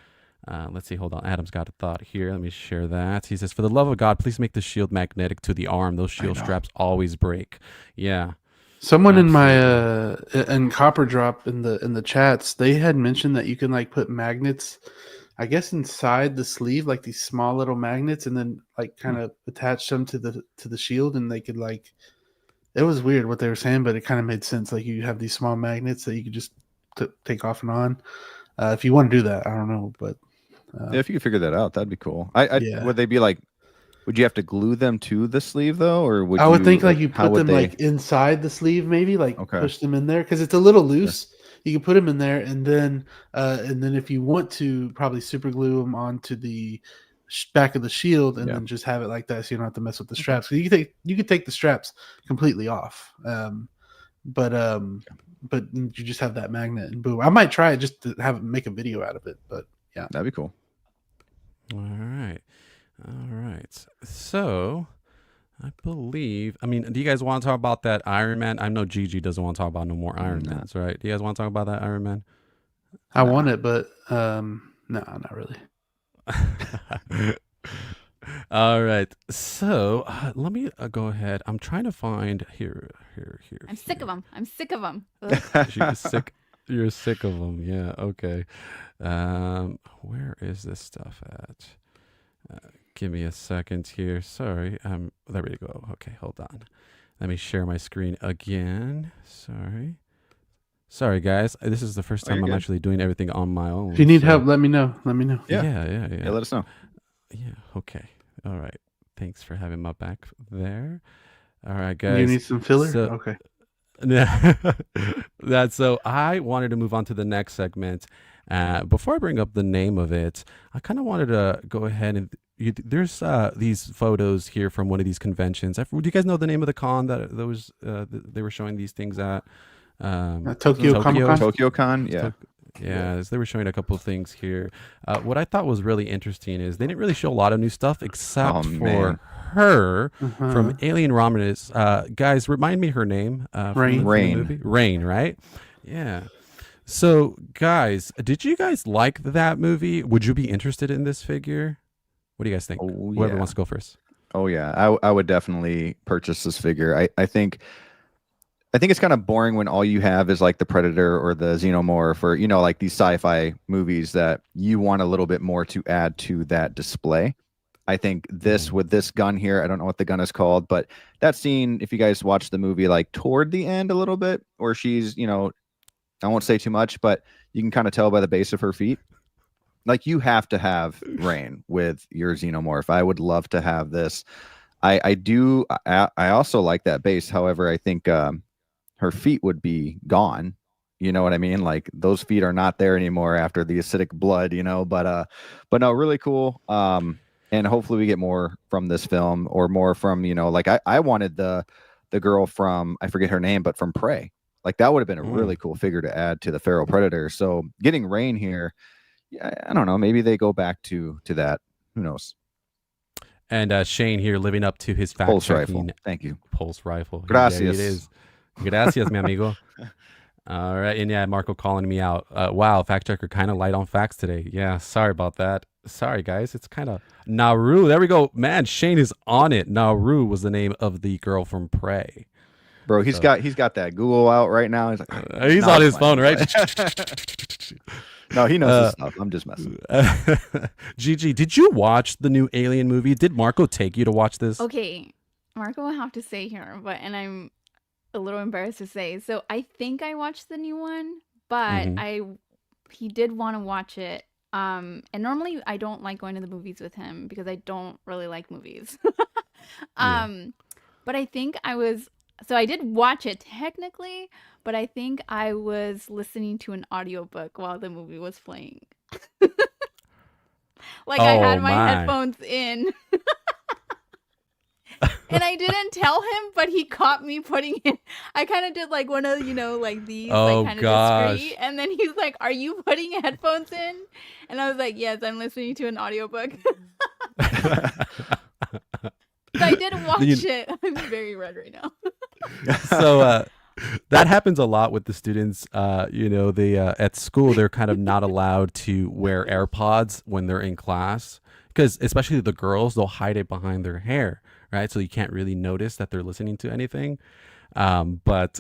Let's see. Hold on. Adam's got a thought here. Let me share that. He says, "For the love of God, please make the shield magnetic to the arm. Those shield straps always break." Yeah. Someone in my in Copper Drop in the chats, they had mentioned that you can like put magnets, I guess, inside the sleeve, like these small little magnets, and then like kind of attach them to the shield, and they could like. It was weird what they were saying, but it kind of made sense. Like you have these small magnets that you could just take off and on. If you want to do that, I don't know, but if you could figure that out, that'd be cool. Would they be like? Would you have to glue them to the sleeve though, or would I would think like you put them like inside the sleeve, maybe like push them in there because it's a little loose. Yeah. You can put them in there, and then if you want to, probably super glue them onto the back of the shield, and then just have it like that, so you don't have to mess with the straps. So you could take the straps completely off, but you just have that magnet and boom. I might try it just to make a video out of it, but yeah, that'd be cool. All right. So I believe, do you guys want to talk about that Iron Man? I know Gigi doesn't want to talk about no more Iron Mans, right? Do you guys want to talk about that Iron Man? I want it, but no, not really. All right. So let me go ahead. I'm trying to find here. I'm sick of them. You're sick. You're sick of them. Yeah. Okay. Where is this stuff at? Give me a second here. Sorry. There we go. Okay, hold on. Let me share my screen again. Sorry, guys. This is the first time I'm actually doing everything on my own. If you need help, let me know. Yeah. Let us know. Yeah. Okay. All right. Thanks for having my back there. All right, guys. You need some filler? Okay. So I wanted to move on to the next segment. Before I bring up the name of it, I kind of wanted to go ahead and there's these photos here from one of these conventions. Do you guys know the name of the con that they were showing these things at? Tokyo Comic-Con? Tokyo Con, yeah. Yeah, they were showing a couple of things here. What I thought was really interesting is they didn't really show a lot of new stuff except for her from Alien Romulus. Guys, remind me her name. Rain. Movie? Rain, right? Yeah. So, guys, did you guys like that movie? Would you be interested in this figure? What do you guys think? Whoever wants to go first. Oh yeah, I would definitely purchase this figure. I think it's kind of boring when all you have is like the Predator or the Xenomorph or like these sci-fi movies that you want a little bit more to add to that display. I think this with this gun here, I don't know what the gun is called, but that scene, if you guys watch the movie like toward the end a little bit, or she's, I won't say too much, but you can kind of tell by the base of her feet. Like you have to have Rain with your Xenomorph. I would love to have this. I do. I also like that base. However, I think her feet would be gone. You know what I mean? Like those feet are not there anymore after the acidic blood, but no, really cool. And hopefully we get more from this film or more from, like I wanted the girl from, I forget her name, but from Prey. Like that would have been a really cool figure to add to the Feral Predator. So getting Rain here, I don't know. Maybe they go back to that. Who knows? And Shane here living up to his Pulse rifle. Thank you. Pulse rifle. Gracias. There it is. Gracias, mi amigo. All right. And yeah, Marco calling me out. Wow, fact checker kind of light on facts today. Yeah, sorry about that. Sorry, guys. It's kind of Nauru. There we go. Man, Shane is on it. Nauru was the name of the girl from Prey. Bro, he's got that Google out right now. He's like, he's on his phone, right? No, he knows his stuff. I'm just messing. Gigi, did you watch the new Alien movie? Did Marco take you to watch this? Okay, Marco will have to say here, and I'm a little embarrassed to say. So I think I watched the new one, but he did want to watch it. And normally I don't like going to the movies with him because I don't really like movies. But I think I did watch it technically, but I think I was listening to an audiobook while the movie was playing. I had my headphones in. And I didn't tell him, but he caught me putting in. I kind of did like one of, these, kind of discreet. And then he's like, "Are you putting headphones in?" And I was like, "Yes, I'm listening to an audiobook." So I did watch it. I'm very red right now. So that happens a lot with the students. They at school, they're kind of not allowed to wear AirPods when they're in class because especially the girls, they'll hide it behind their hair. Right, so you can't really notice that they're listening to anything, but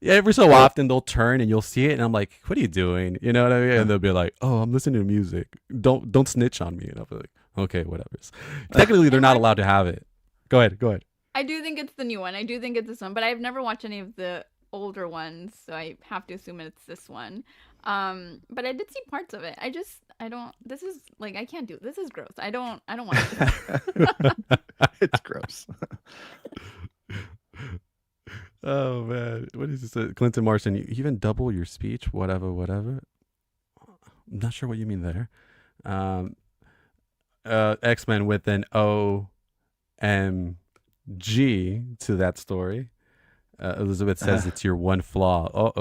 every so often they'll turn and you'll see it, and I'm like, "What are you doing?" You know what I mean? And they'll be like, "Oh, I'm listening to music. Don't snitch on me." And I'll be like, "Okay, whatever." Technically, they're not allowed to have it. Go ahead. I do think it's the new one. I do think it's this one, but I've never watched any of the older ones, so I have to assume it's this one. But I did see parts of it. I don't. This is like I can't do. This is gross. I don't want to. It's gross. Oh man, what is this? Clinton Marston, you even double your speech? Whatever. I'm not sure what you mean there. X-Men with an OMG to that story. Elizabeth says it's your one flaw.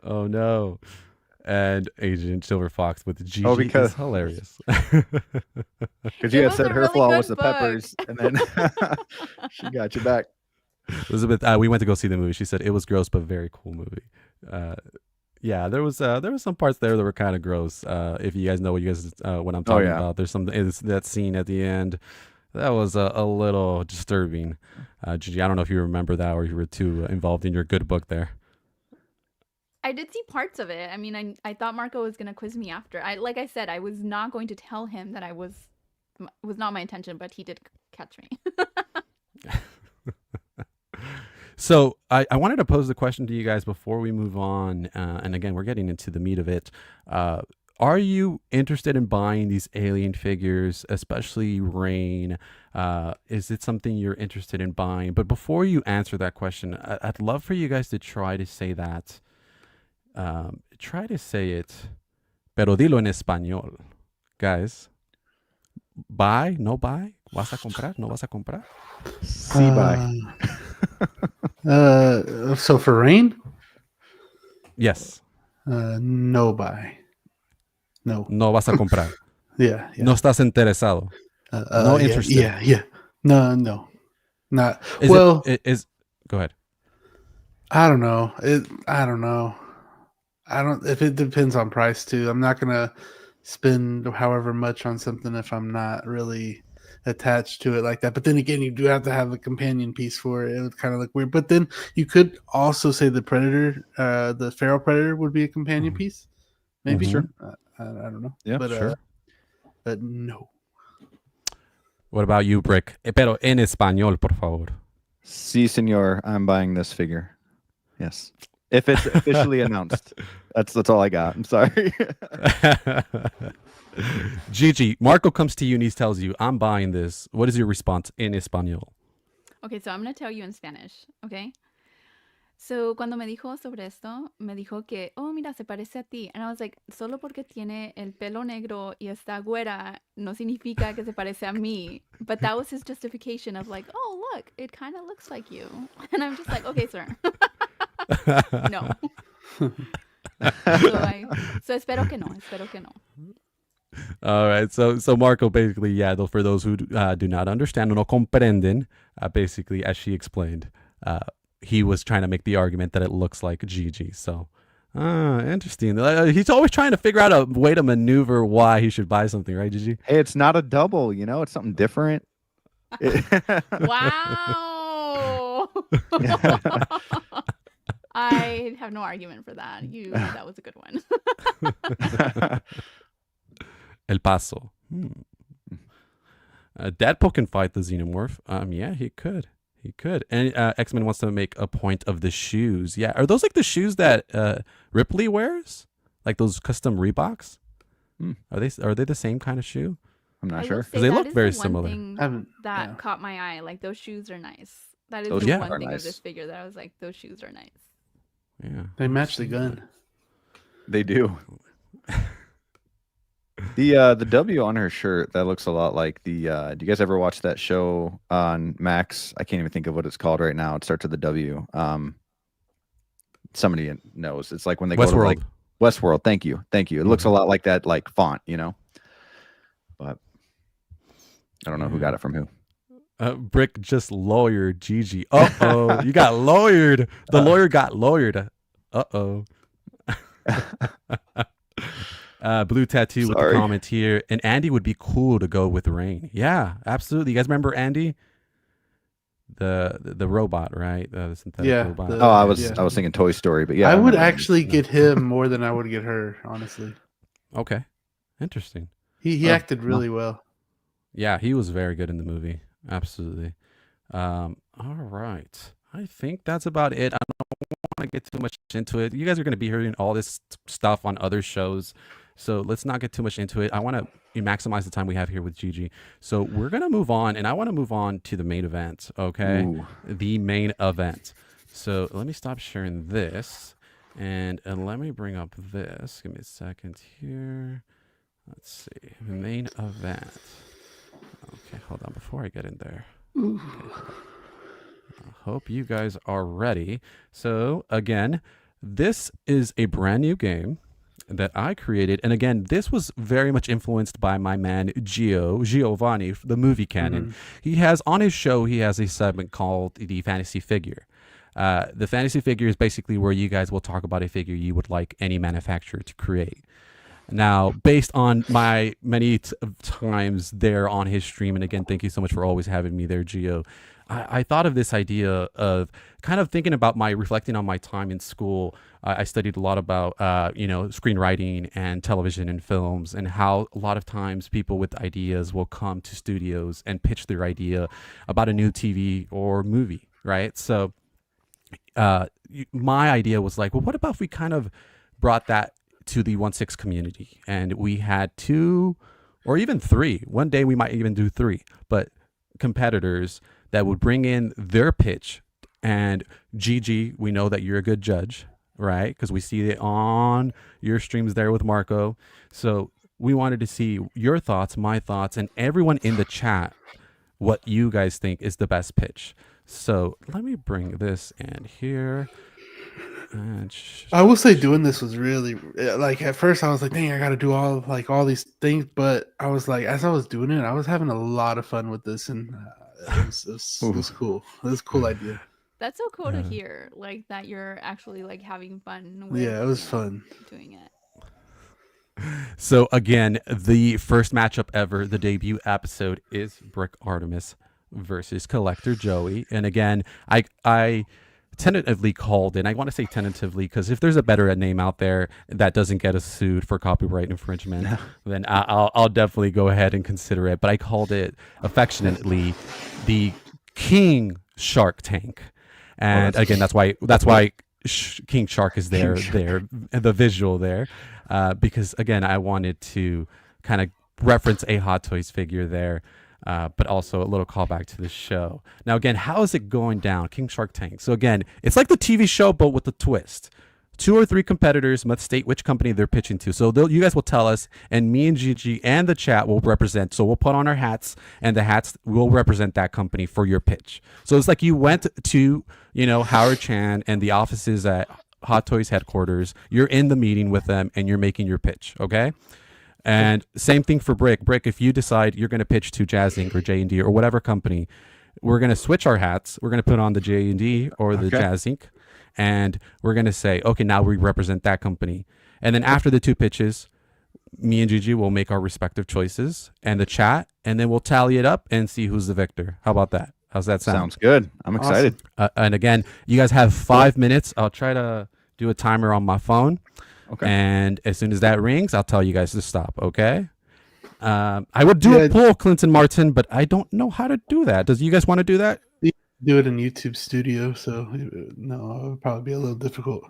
Oh no. And Agent Silver Fox with Gigi because hilarious. Because you had said her flaw was the peppers, and then she got you back. Elizabeth, we went to go see the movie. She said it was gross, but very cool movie. Yeah, there was some parts there that were kind of gross. If you guys know what I'm talking about, there's that scene at the end that was a little disturbing. Gigi, I don't know if you remember that or you were too involved in your good book there. I did see parts of it. I mean, I thought Marco was going to quiz me after. Like I said, I was not going to tell him that I was was not my intention, but he did catch me. So I wanted to pose the question to you guys before we move on. And again, we're getting into the meat of it. Are you interested in buying these alien figures, especially Rain? Is it something you're interested in buying? But before you answer that question, I'd love for you guys to try to say that. Try to say it, pero dilo en español. Guys, buy, no buy? ¿Vas a comprar, no vas a comprar? See, bye. So for Rain? Yes. No buy. No. No vas a comprar. Yeah. No estás interesado. No interested. Yeah. No. Not. Is well, go ahead. I don't know. If it depends on price too. I'm not gonna spend however much on something if I'm not really attached to it like that. But then again, you do have to have a companion piece for it. It would kind of look weird. But then you could also say the Predator, the Feral Predator would be a companion piece. Maybe. Sure. I don't know. Yeah, but, sure. But no. What about you, Brick? Pero en español, por favor. Sí, señor. I'm buying this figure. Yes. If it's officially announced. That's all I got. I'm sorry. Gigi, Marco comes to you and he tells you, I'm buying this. What is your response in español? Okay, so I'm going to tell you in Spanish, okay? So, cuando me dijo sobre esto, me dijo que, oh, mira, se parece a ti. And I was like, solo porque tiene el pelo negro y está güera, no significa que se parece a mí. But that was his justification of like, oh, look, it kind of looks like you. And I'm just like, okay, sir. No. So espero que no. All right. So Marco basically, yeah, though, for those who do not understand, no comprenden, basically, as she explained, he was trying to make the argument that it looks like Gigi. So, interesting. He's always trying to figure out a way to maneuver why he should buy something, right, Gigi? Hey, it's not a double, it's something different. Wow. I have no argument for that. That was a good one. El Paso. Deadpool can fight the Xenomorph. Yeah, he could. And X-Men wants to make a point of the shoes. Yeah, are those like the shoes that Ripley wears? Like those custom Reeboks? Are they the same kind of shoe? I'm not sure. Because they look very similar. That caught my eye. Like those shoes are nice. That is Those the are one thing nice. of this figure that I was like, those shoes are nice. Yeah, They match the gun. They do. The W on her shirt, that looks a lot like the do you guys ever watch that show on Max? I can't even think of what it's called right now. It starts with the W. Somebody knows. It's like when they go to like Westworld. Thank you. It looks a lot like that, like font, But I don't know who got it from who. Brick just lawyered Gigi. Uh-oh. You got lawyered. The lawyer got lawyered. Uh-oh. Blue Tattoo with the comment here. And Andy would be cool to go with Rain. Yeah, absolutely. You guys remember Andy? The robot, right? The synthetic robot. I was thinking Toy Story, but yeah. I would actually get him more than I would get her, honestly. Okay. Interesting. He acted really well. Yeah, he was very good in the movie. Absolutely. All right. I think that's about it. I don't want to get too much into it. You guys are going to be hearing all this stuff on other shows, so let's not get too much into it. I want to maximize the time we have here with Gigi. So we're going to move on, and I want to move on to the main event, okay? Ooh. The main event. So let me stop sharing this, and let me bring up this. Give me a second here. Let's see. The main event. Okay, hold on before I get in there. Okay. I hope you guys are ready. So again, this is a brand new game that I created. And again, this was very much influenced by my man Giovanni, the movie canon. Mm-hmm. He has on his show, he has a segment called the Fantasy Figure. The Fantasy Figure is basically where you guys will talk about a figure you would like any manufacturer to create. Now, based on my many times there on his stream, and again, thank you so much for always having me there, Gio. I thought of this idea of kind of thinking about reflecting on my time in school. I studied a lot about, screenwriting and television and films, and how a lot of times people with ideas will come to studios and pitch their idea about a new TV or movie, right? So my idea was like, well, what about if we kind of brought that to the 1/6 community, and we had 2 or even 3. One day we might even do 3, but competitors that would bring in their pitch. And Gigi, we know that you're a good judge, right? Because we see it on your streams there with Marco. So we wanted to see your thoughts, my thoughts, and everyone in the chat, what you guys think is the best pitch. So let me bring this in here. And I will say doing this was really like, at first I was like, dang, I got to do all these things. But I was like, as I was doing it, I was having a lot of fun with this, and it was cool. It was a cool idea. That's so cool to hear, like that you're actually like having fun with, it was fun doing it. So again, the first matchup ever, the debut episode, is Brick Artemis versus Collector Joey. And again, I tentatively called it. I want to say tentatively because if there's a better name out there that doesn't get us sued for copyright infringement, then I'll definitely go ahead and consider it. But I called it affectionately the King Shark Tank. And again, that's why King Shark is there, the visual there, because again, I wanted to kind of reference a Hot Toys figure there, but also a little callback to the show. Now, again, how is it going down? King Shark Tank. So again, it's like the TV show, but with a twist. 2 or 3 competitors must state which company they're pitching to. So you guys will tell us, and me and Gigi and the chat will represent. So we'll put on our hats, and the hats will represent that company for your pitch. So it's like you went to, Howard Chan and the offices at Hot Toys headquarters. You're in the meeting with them, and you're making your pitch, okay? And same thing for Brick. Brick, if you decide you're going to pitch to Jazz Inc. or J&D or whatever company, we're going to switch our hats. We're going to put on the J&D or the Jazz Inc., and we're going to say, okay, now we represent that company. And then after the 2 pitches, me and Gigi will make our respective choices and the chat, and then we'll tally it up and see who's the victor. How about that? How's that sound? Sounds good. I'm excited. Awesome. And again, you guys have 5 minutes. I'll try to do a timer on my phone. Okay. And as soon as that rings, I'll tell you guys to stop. Okay. I would do a poll, Clinton Martin, but I don't know how to do that. Does you guys want to do that? Do it in YouTube Studio, so no, it would probably be a little difficult.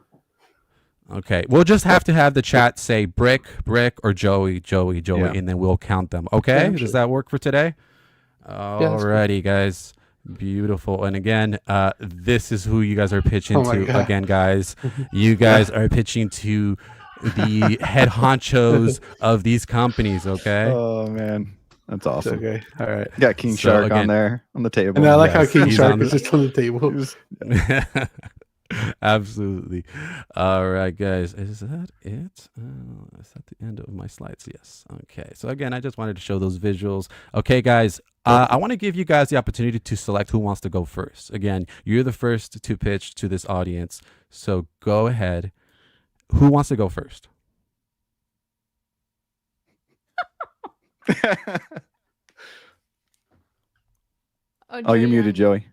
Okay, we'll just have to have the chat say Brick, or Joey, and then we'll count them. Okay, does that work for today? Alrighty, guys, beautiful. And again, this is who you guys are pitching to. Again, guys, you guys are pitching to the head honchos of these companies. Okay. Oh man. That's awesome. Okay. All right. You got King Shark on there on the table. And I like how King Shark is just on the table. Absolutely. All right, guys. Is that it? Is that the end of my slides? Yes. Okay. So again, I just wanted to show those visuals. Okay, guys. I want to give you guys the opportunity to select who wants to go first. Again, you're the first to pitch to this audience. So go ahead. Who wants to go first? You're muted, Joey.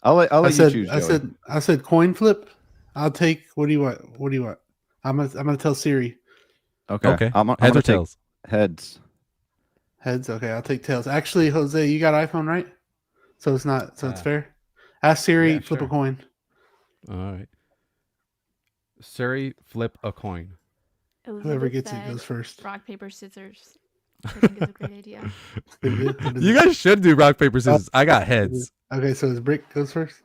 I'll let you choose, Joey. I said coin flip. I'll take. What do you want? I'm gonna tell Siri. Okay. I'm heads or tails? Heads. Heads. Okay, I'll take tails. Actually, Jose, you got iPhone, right? So it's not. So it's fair. Ask Siri. Flip a coin. All right. Siri, flip a coin. Whoever gets it goes first. Rock, paper, scissors. I think it's a great idea. You guys should do rock, paper, scissors. I got heads. Okay, so his Brick goes first.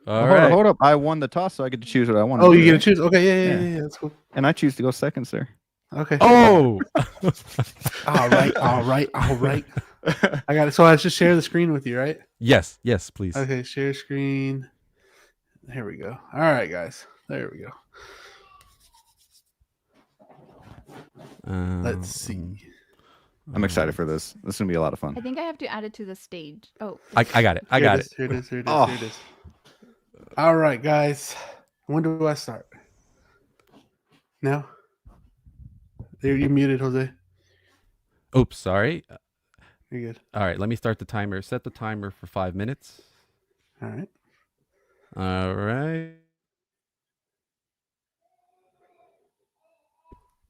Hold up. I won the toss, so I get to choose what I want. Oh, you get to choose? Okay, yeah. That's cool. And I choose to go second, sir. Okay. Oh. all right. I got it. So I just share the screen with you, right? Yes, please. Okay, share screen. Here we go. All right, guys. There we go. Let's see. I'm excited for this. This is gonna be a lot of fun. I think I have to add it to the stage. Oh, I got it. Here it is. All right, guys. When do I start? Now? You're muted, Jose. Oops, sorry. You're good. All right, let me start the timer. Set the timer for 5 minutes. All right. All right.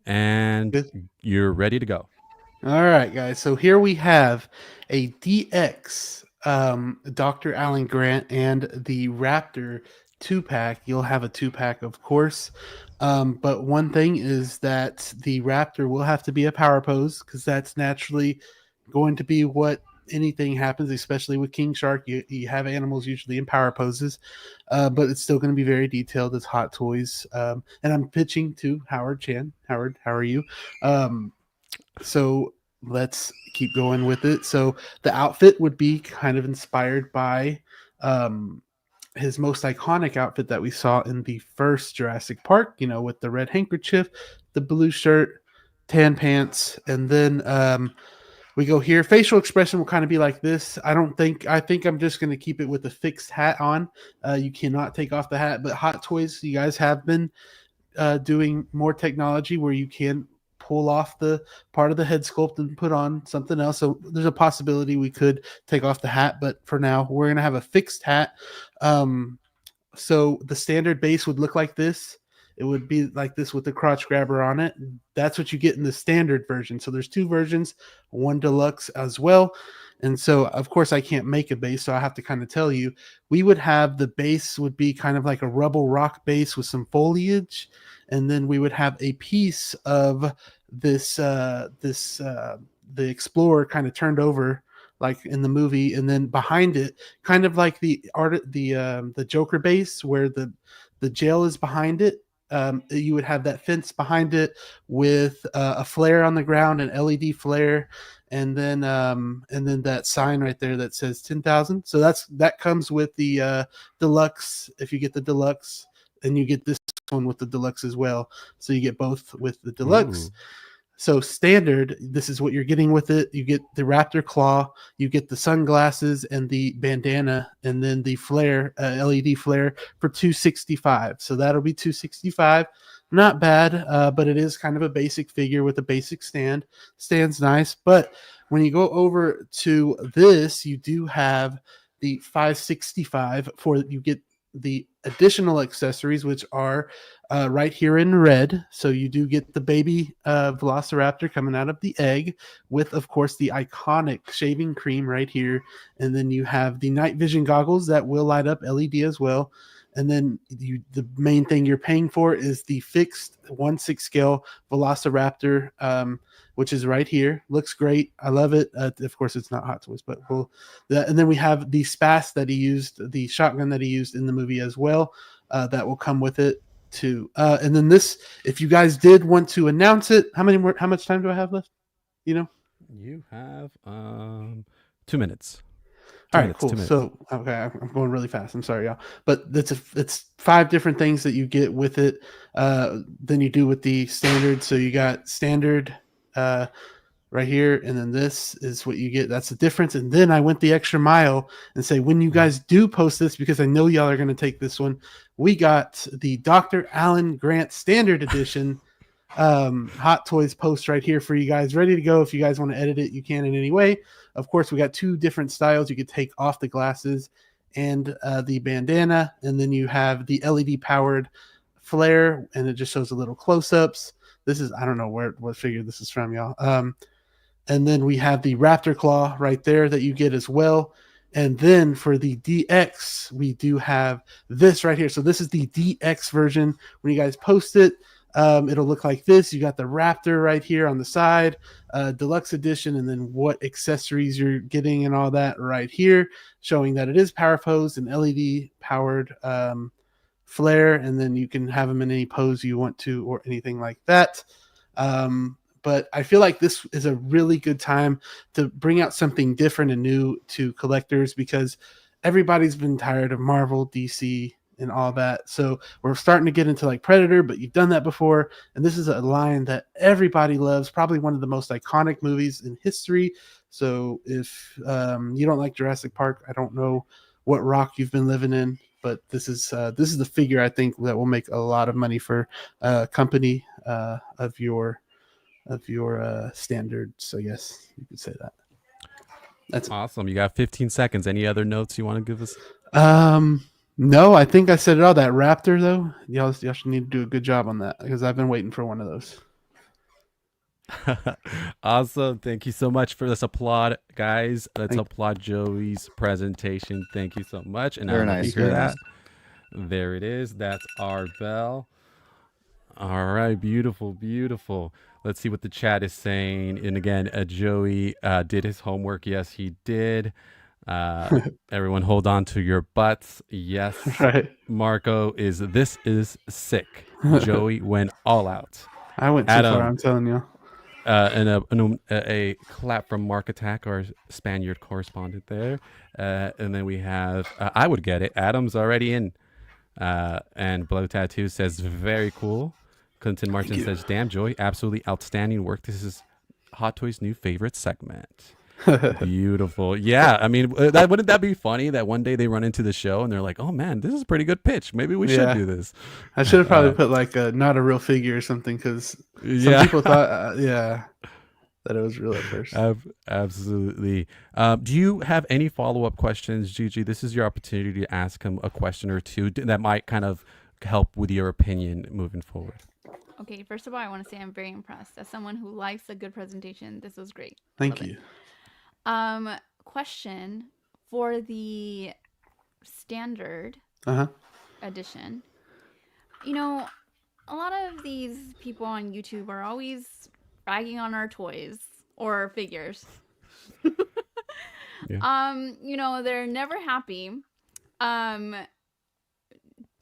And Good. you're ready to go. All right, guys. So here we have a DX, Dr. Alan Grant, and the Raptor 2-pack. You'll have a 2-pack, of course. But one thing is that the Raptor will have to be a power pose because that's naturally going to be what anything happens, especially with King Shark. You have animals usually in power poses, but it's still going to be very detailed as Hot Toys. And I'm pitching to Howard Chan. Howard, how are you? So let's keep going with it. So the outfit would be kind of inspired by his most iconic outfit that we saw in the first Jurassic Park, with the red handkerchief, the blue shirt, tan pants, and then we go here. Facial expression will kind of be like this. I think I'm just going to keep it with a fixed hat on. You cannot take off the hat, but Hot Toys, you guys have been doing more technology where you can pull off the part of the head sculpt and put on something else. So there's a possibility we could take off the hat, but for now we're going to have a fixed hat. So the standard base would look like this. It would be like this with the crotch grabber on it. That's what you get in the standard version. So there's 2 versions, one deluxe as well. And so, of course, I can't make a base, so I have to kind of tell you. We would have the base would be kind of like a rubble rock base with some foliage, and then we would have a piece of the Explorer kind of turned over like in the movie, and then behind it, kind of like the Joker base where the jail is behind it. You would have that fence behind it with a flare on the ground, an LED flare, and then that sign right there that says 10,000. So that comes with the deluxe. If you get the deluxe, and you get this one with the deluxe as well. So you get both with the deluxe. Ooh. So standard, this is what you're getting with it. You get the Raptor claw, you get the sunglasses and the bandana, and then the flare, LED flare for $265. So that'll be $265. Not bad, but it is kind of a basic figure with a basic stand. Stands nice, but when you go over to this, you do have the $565 for you get the additional accessories, which are right here in red. So you do get the baby Velociraptor coming out of the egg with, of course, the iconic shaving cream right here. And then you have the night vision goggles that will light up LED as well. And then the main thing you're paying for is the fixed 1/6 scale Velociraptor, which is right here. Looks great. I love it. Of course, it's not Hot Toys, but and then we have the SPAS that he used, the shotgun that he used in the movie as well. That will come with it too. And then this, if you guys did want to announce it, how much time do I have left? You have 2 minutes. All right, cool. So, okay, I'm going really fast. I'm sorry, y'all, but it's 5 different things that you get with it. Than you do with the standard. So you got standard right here, and then this is what you get. That's the difference. And then I went the extra mile and say, when you guys do post this, because I know y'all are going to take this one, we got the Dr. Alan Grant Standard Edition Hot Toys post right here for you guys, ready to go. If you guys want to edit it, you can in any way. Of course, we got 2 different styles. You could take off the glasses and the bandana, and then you have the LED powered flare, and it just shows a little close-ups. This is, I don't know what figure this is from, y'all. And then we have the Raptor claw right there that you get as well. And then for the DX, we do have this right here. So this is the DX version. When you guys post it, it'll look like this. You got the Raptor right here on the side, deluxe edition, and then what accessories you're getting and all that right here, showing that it is power posed and LED powered flare, and then you can have them in any pose you want to or anything like that. But I feel like this is a really good time to bring out something different and new to collectors, because everybody's been tired of Marvel, DC, and all that. So we're starting to get into like Predator, but you've done that before. And this is a line that everybody loves, probably one of the most iconic movies in history. So if you don't like Jurassic Park, I don't know what rock you've been living in, but this is the figure I think that will make a lot of money for a company of your standards. I guess you could say that. That's awesome. You got 15 seconds. Any other notes you want to give us? No, I think I said it all. That Raptor though, y'all should need to do a good job on that because I've been waiting for one of those. Awesome. Thank you so much for this applaud, guys. Let's applaud Joey's presentation. Thank you so much. And very I nice. hear that. There it is. That's our bell. All right. Beautiful. Beautiful. Let's see what the chat is saying. And again, Joey did his homework. Yes, he did. Everyone hold on to your butts. Yes. Right. Marco this is sick. Joey went all out. I went too far, I'm telling you. And a clap from Mark Attack, our Spaniard correspondent there. And then we have, I would get it. Adam's already in. And Blow Tattoo says, very cool. Clinton Martin says, damn, Joey, absolutely outstanding work. This is Hot Toys' new favorite segment. Beautiful. Yeah, I mean, wouldn't that be funny that one day they run into the show and they're like, oh man, this is a pretty good pitch. Maybe we should do this. I should have probably put like not a real figure or something because some people thought, that it was real at first. Absolutely. Do you have any follow-up questions, Gigi? This is your opportunity to ask him a question or two that might kind of help with your opinion moving forward. Okay, first of all, I want to say I'm very impressed. As someone who likes a good presentation, this was great. Thank you. Question for the standard edition. You know, a lot of these people on YouTube are always ragging on our toys or figures. You know, they're never happy.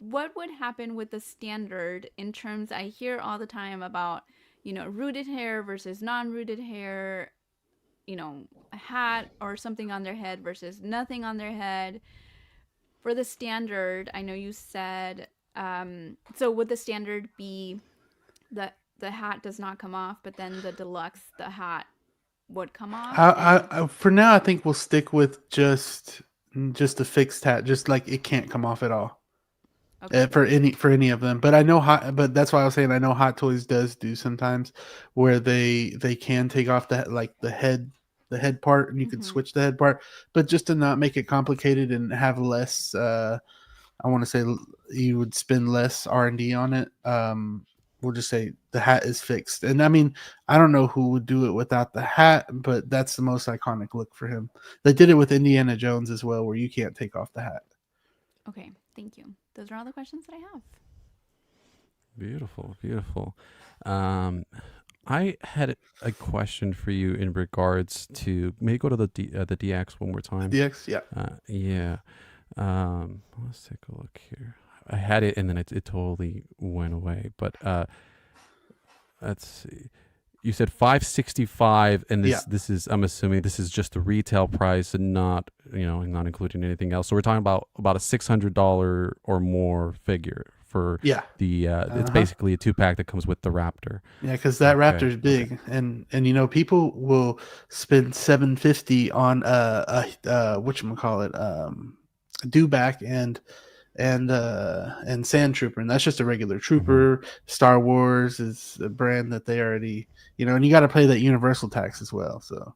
What would happen with the standard in terms, I hear all the time about, you know, rooted hair versus non-rooted hair, you know, a hat or something on their head versus nothing on their head. For the standard, I know you said, so would the standard be that the hat does not come off, but then the deluxe, the hat would come off? I for now, I think we'll stick with just a fixed hat, just like it can't come off at all. Okay. For any of them, but I know but that's why I was saying I know Hot Toys does do sometimes where they can take off the head part, and you can switch the head part, but just to not make it complicated and have less. I want to say you would spend less R&D on it. We'll just say the hat is fixed, and I mean I don't know who would do it without the hat, but that's the most iconic look for him. They did it with Indiana Jones as well, where you can't take off the hat. Okay, thank you. Those are all the questions that I have. Beautiful, beautiful. I had a question for you in regards to, may go to the DX one more time. DX, yeah. Yeah. Let's take a look here. I had it and then it totally went away. But let's see. You said $565, and this is, I'm assuming this is just the retail price and not including anything else. So we're talking about a $600 or more figure for the it's basically a 2-pack that comes with the Raptor. Yeah, because that Raptor is big, and you know people will spend $750 on whatchamacallit, Dewback and Sand Trooper, and that's just a regular trooper. Star Wars is a brand that they already, and you got to pay that universal tax as well. So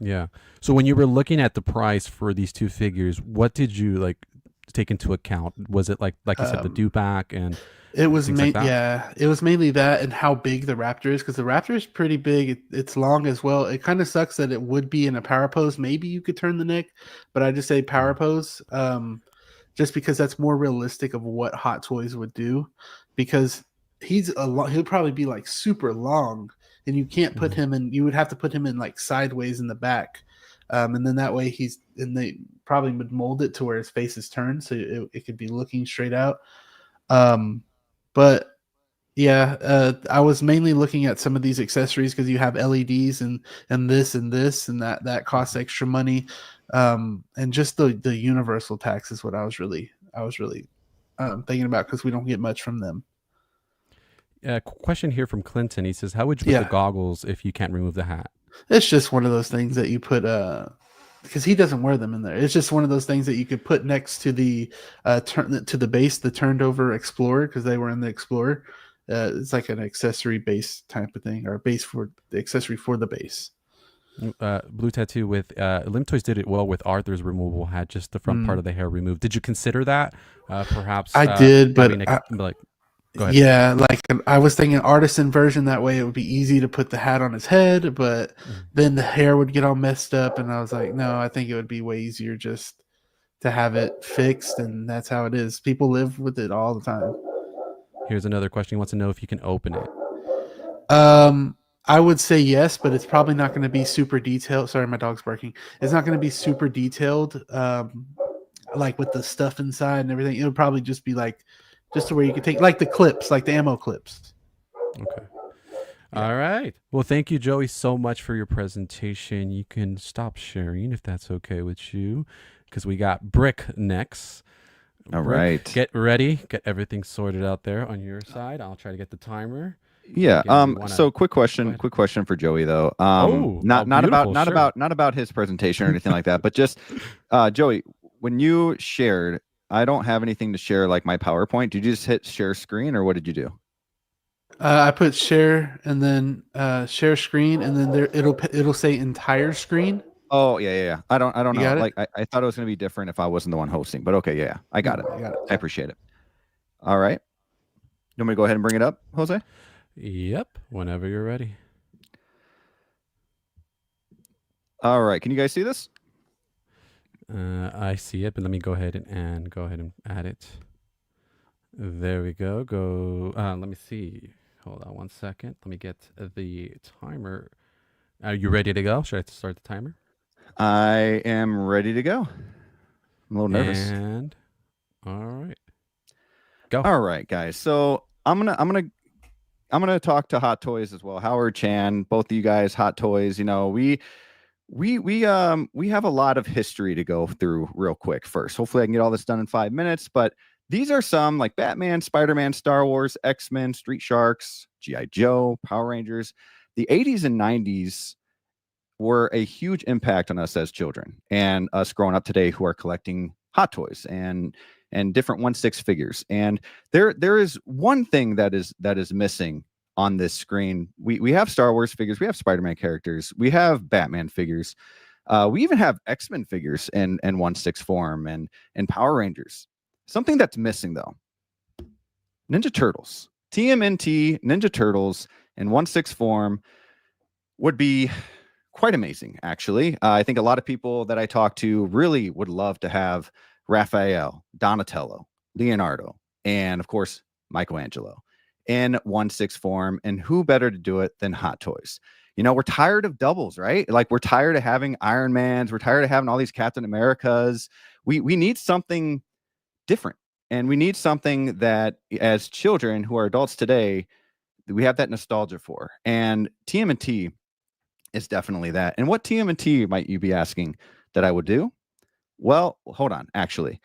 yeah. So when you were looking at the price for these two figures, what did you take into account? Was it like you said, the Dewback and it was it was mainly that and how big the Raptor is, because the Raptor is pretty big. It's long as well. It kind of sucks that it would be in a power pose. Maybe you could turn the neck, but I just say power pose. Just because that's more realistic of what Hot Toys would do, because he'll probably be super long, and you can't put him in. You would have to put him in sideways in the back, and then that way they probably would mold it to where his face is turned, so it could be looking straight out. But yeah, I was mainly looking at some of these accessories because you have LEDs and this and that costs extra money. And just the universal tax is what I was really thinking about, because we don't get much from them. Question here from Clinton. He says, how would you put the goggles if you can't remove the hat? It's just one of those things that you put because he doesn't wear them in there. It's just one of those things that you could put next to the to the base, the turned over Explorer, because they were in the Explorer. It's like an accessory base type of thing, or a base for the accessory for the base. Blue Tattoo with Limb Toys did it well with Arthur's removal, had just the front part of the hair removed. Did you consider that? Perhaps I did, but like, go ahead. Yeah, like I was thinking artisan version. That way it would be easy to put the hat on his head, but then the hair would get all messed up. And I was like, no, I think it would be way easier just to have it fixed. And that's how it is. People live with it all the time. Here's another question. He wants to know if you can open it. I would say yes, but it's probably not going to be super detailed. Sorry, my dog's barking. It's not going to be super detailed, like with the stuff inside and everything. It'll probably just be like, just to where you can take like the clips, like the ammo clips. Okay. All right. Well, thank you, Joey, so much for your presentation. You can stop sharing if that's okay with you, because we got Brick next. All Brick, right. Get ready. Get everything sorted out there on your side. I'll try to get the timer. Yeah. So quick question for Joey though. Not about his presentation or anything like that, but just Joey, when you shared, I don't have anything to share like my PowerPoint. Did you just hit share screen or what did you do? I put share and then share screen, and then it'll say entire screen. Oh yeah. I don't You know. Like I thought it was gonna be different if I wasn't the one hosting, but okay, yeah. I got it. I appreciate it. All right. You want me to go ahead and bring it up, Jose? Yep. Whenever you're ready. All right. Can you guys see this? I see it, but let me go ahead and add it. There we go. Let me see. Hold on one second. Let me get the timer. Are you ready to go? Should I start the timer? I am ready to go. I'm a little nervous. And all right. Go. All right, guys. So I'm gonna talk to Hot Toys as well. Howard Chan, both of you guys, Hot Toys. You know, we have a lot of history to go through real quick first. Hopefully I can get all this done in 5 minutes, but these are some like Batman, Spider-Man, Star Wars, X-Men, Street Sharks, G.I. Joe, Power Rangers. The 80s and 90s were a huge impact on us as children and us growing up today who are collecting Hot Toys and different 1/6 figures. And there is one thing that is missing on this screen. We have Star Wars figures, we have Spider-Man characters, we have Batman figures, we even have X-Men figures in 1/6 form and Power Rangers. Something that's missing though, Ninja Turtles. TMNT Ninja Turtles in 1/6 form would be quite amazing, actually. I think a lot of people that I talk to really would love to have Raphael, Donatello, Leonardo, and of course, Michelangelo in 1/6 form. And who better to do it than Hot Toys? You know, we're tired of doubles, right? Like we're tired of having Iron Mans. We're tired of having all these Captain Americas. We need something different. And we need something that as children who are adults today, we have that nostalgia for. And TMNT is definitely that. And what TMNT might you be asking that I would do? Well, hold on. Actually,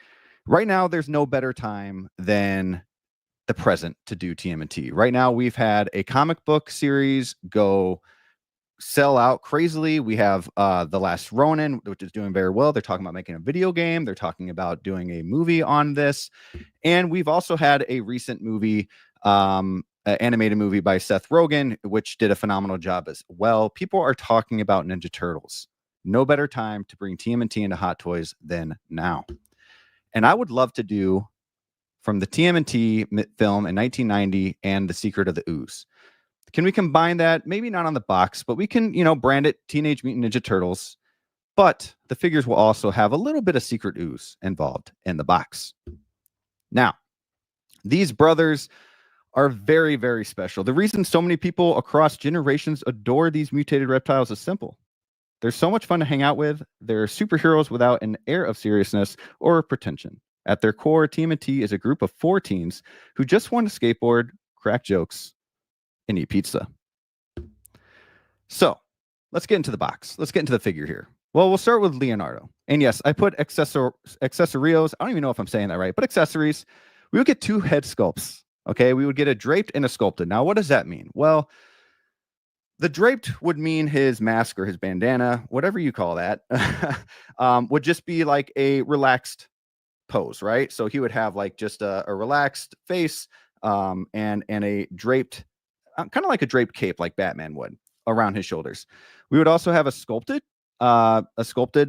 right now, there's no better time than the present to do TMNT. Right now, we've had a comic book series go sell out crazily. We have The Last Ronin, which is doing very well. They're talking about making a video game. They're talking about doing a movie on this. And we've also had a recent movie, animated movie by Seth Rogen, which did a phenomenal job as well. People are talking about Ninja Turtles. No better time to bring TMNT into Hot Toys than now. And I would love to do from the TMNT film in 1990 and The Secret of the Ooze. Can we combine that? Maybe not on the box, but we can, brand it Teenage Mutant Ninja Turtles. But the figures will also have a little bit of Secret Ooze involved in the box. Now, these brothers are very, very special. The reason so many people across generations adore these mutated reptiles is simple. They're so much fun to hang out with. They're superheroes without an air of seriousness or pretension. At their core, TMNT is a group of 4 teens who just want to skateboard, crack jokes, and eat pizza. So let's get into the box. Let's get into the figure here. Well, we'll start with Leonardo. And yes, I put accessorios. I don't even know if I'm saying that right, but accessories. We would get 2 head sculpts. Okay, we would get a draped and a sculpted. Now, what does that mean? Well, the draped would mean his mask or his bandana, whatever you call that, would just be like a relaxed pose, right? So he would have like just a relaxed face, and a draped, kind of like a draped cape, like Batman would, around his shoulders. We would also have a sculpted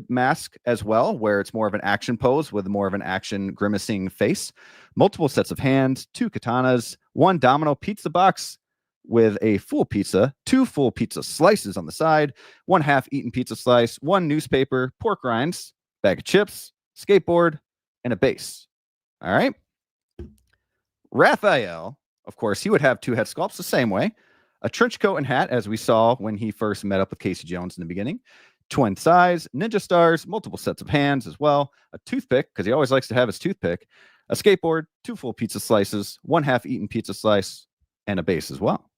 mask as well, where it's more of an action pose with more of an action grimacing face. Multiple sets of hands, 2 katanas, 1 domino pizza box with a full pizza, 2 full pizza slices on the side, 1 half-eaten pizza slice, 1 newspaper, pork rinds, bag of chips, skateboard, and a base. All right. Raphael, of course, he would have 2 head sculpts the same way. A trench coat and hat, as we saw when he first met up with Casey Jones in the beginning. Twin size, ninja stars, multiple sets of hands as well. A toothpick, because he always likes to have his toothpick. A skateboard, 2 full pizza slices, 1 half-eaten pizza slice, and a base as well.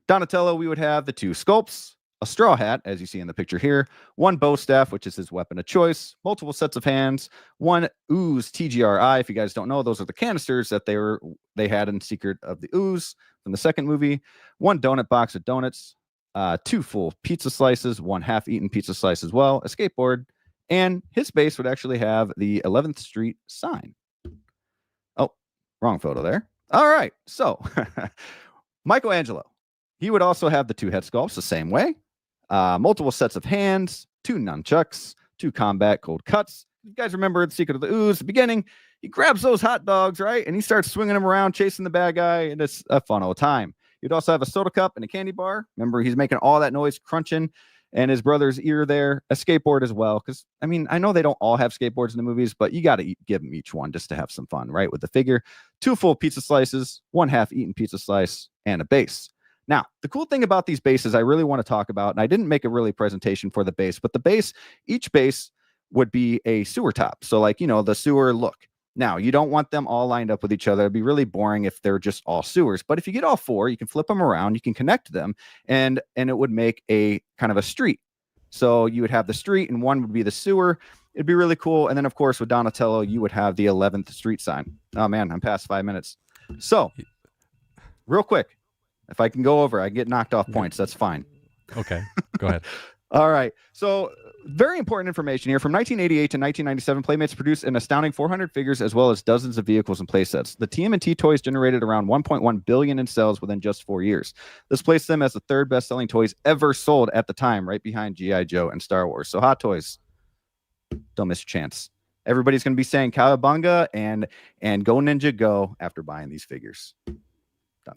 Donatello, we would have the 2 sculpts, a straw hat, as you see in the picture here, 1 bow staff, which is his weapon of choice, multiple sets of hands, 1 ooze TGRI. If you guys don't know, those are the canisters that they had in Secret of the Ooze from the second movie, 1 donut box of donuts, 2 full pizza slices, 1 half-eaten pizza slice as well, a skateboard, and his base would actually have the 11th Street sign. Oh, wrong photo there. All right, so Michelangelo, he would also have the 2 head sculpts the same way, multiple sets of hands, 2 nunchucks, 2 combat cold cuts. You guys remember the Secret of the Ooze, the beginning, he grabs those hot dogs, right, and he starts swinging them around, chasing the bad guy, and it's a fun old time. You'd also have a soda cup and a candy bar. Remember, he's making all that noise, crunching, and his brother's ear there. A skateboard as well, because, I mean, I know they don't all have skateboards in the movies, but you got to give them each one just to have some fun, right, with the figure. 2 full pizza slices, 1 half-eaten pizza slice, and a base. Now, the cool thing about these bases I really want to talk about, and I didn't make a really presentation for the base, but the base, each base would be a sewer top. So, like, you know, the sewer look. Now, you don't want them all lined up with each other. It'd be really boring if they're just all sewers. But if you get all 4, you can flip them around, you can connect them, and it would make a kind of a street. So you would have the street, and one would be the sewer. It'd be really cool. And then, of course, with Donatello, you would have the 11th Street sign. Oh, man, I'm past 5 minutes. So, real quick, if I can go over, I get knocked off points. That's fine. Okay, go ahead. All right. So, very important information here. From 1988 to 1997, Playmates produced an astounding 400 figures as well as dozens of vehicles and playsets. The TMNT toys generated around 1.1 billion in sales within just 4 years. This placed them as the 3rd best-selling toys ever sold at the time, right behind G.I. Joe and Star Wars. So, Hot Toys, don't miss your chance. Everybody's going to be saying Cowabunga and Go Ninja Go after buying these figures. Done.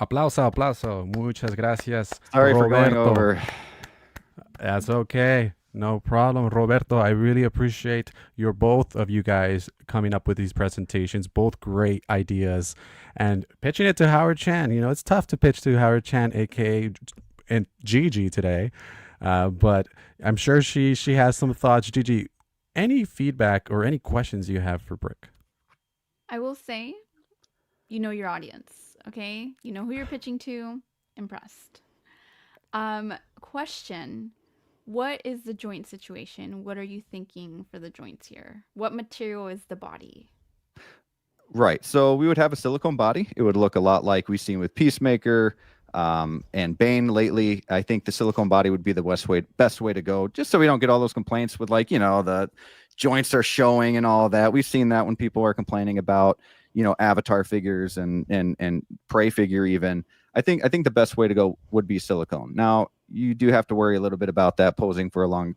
Aplauso, aplauso. Muchas gracias. Sorry Roberto. for going over. That's okay. No problem, Roberto. I really appreciate both of you guys coming up with these presentations. Both great ideas. And pitching it to Howard Chan. You know, it's tough to pitch to Howard Chan, a.k.a. and Gigi today. But I'm sure she has some thoughts. Gigi, any feedback or any questions you have for Brick? I will say, you know your audience. Okay, you know who you're pitching to. Impressed. Question: what is the joint situation? What are you thinking for the joints here? What material is the body? Right. So we would have a silicone body. It would look a lot like we've seen with Peacemaker and Bane lately. I think the silicone body would be the best way to go, just so we don't get all those complaints with, like, you know, the joints are showing and all that. We've seen that when people are complaining about, you know, Avatar figures and Prey figure even. I think the best way to go would be silicone. Now, you do have to worry a little bit about that posing for a long,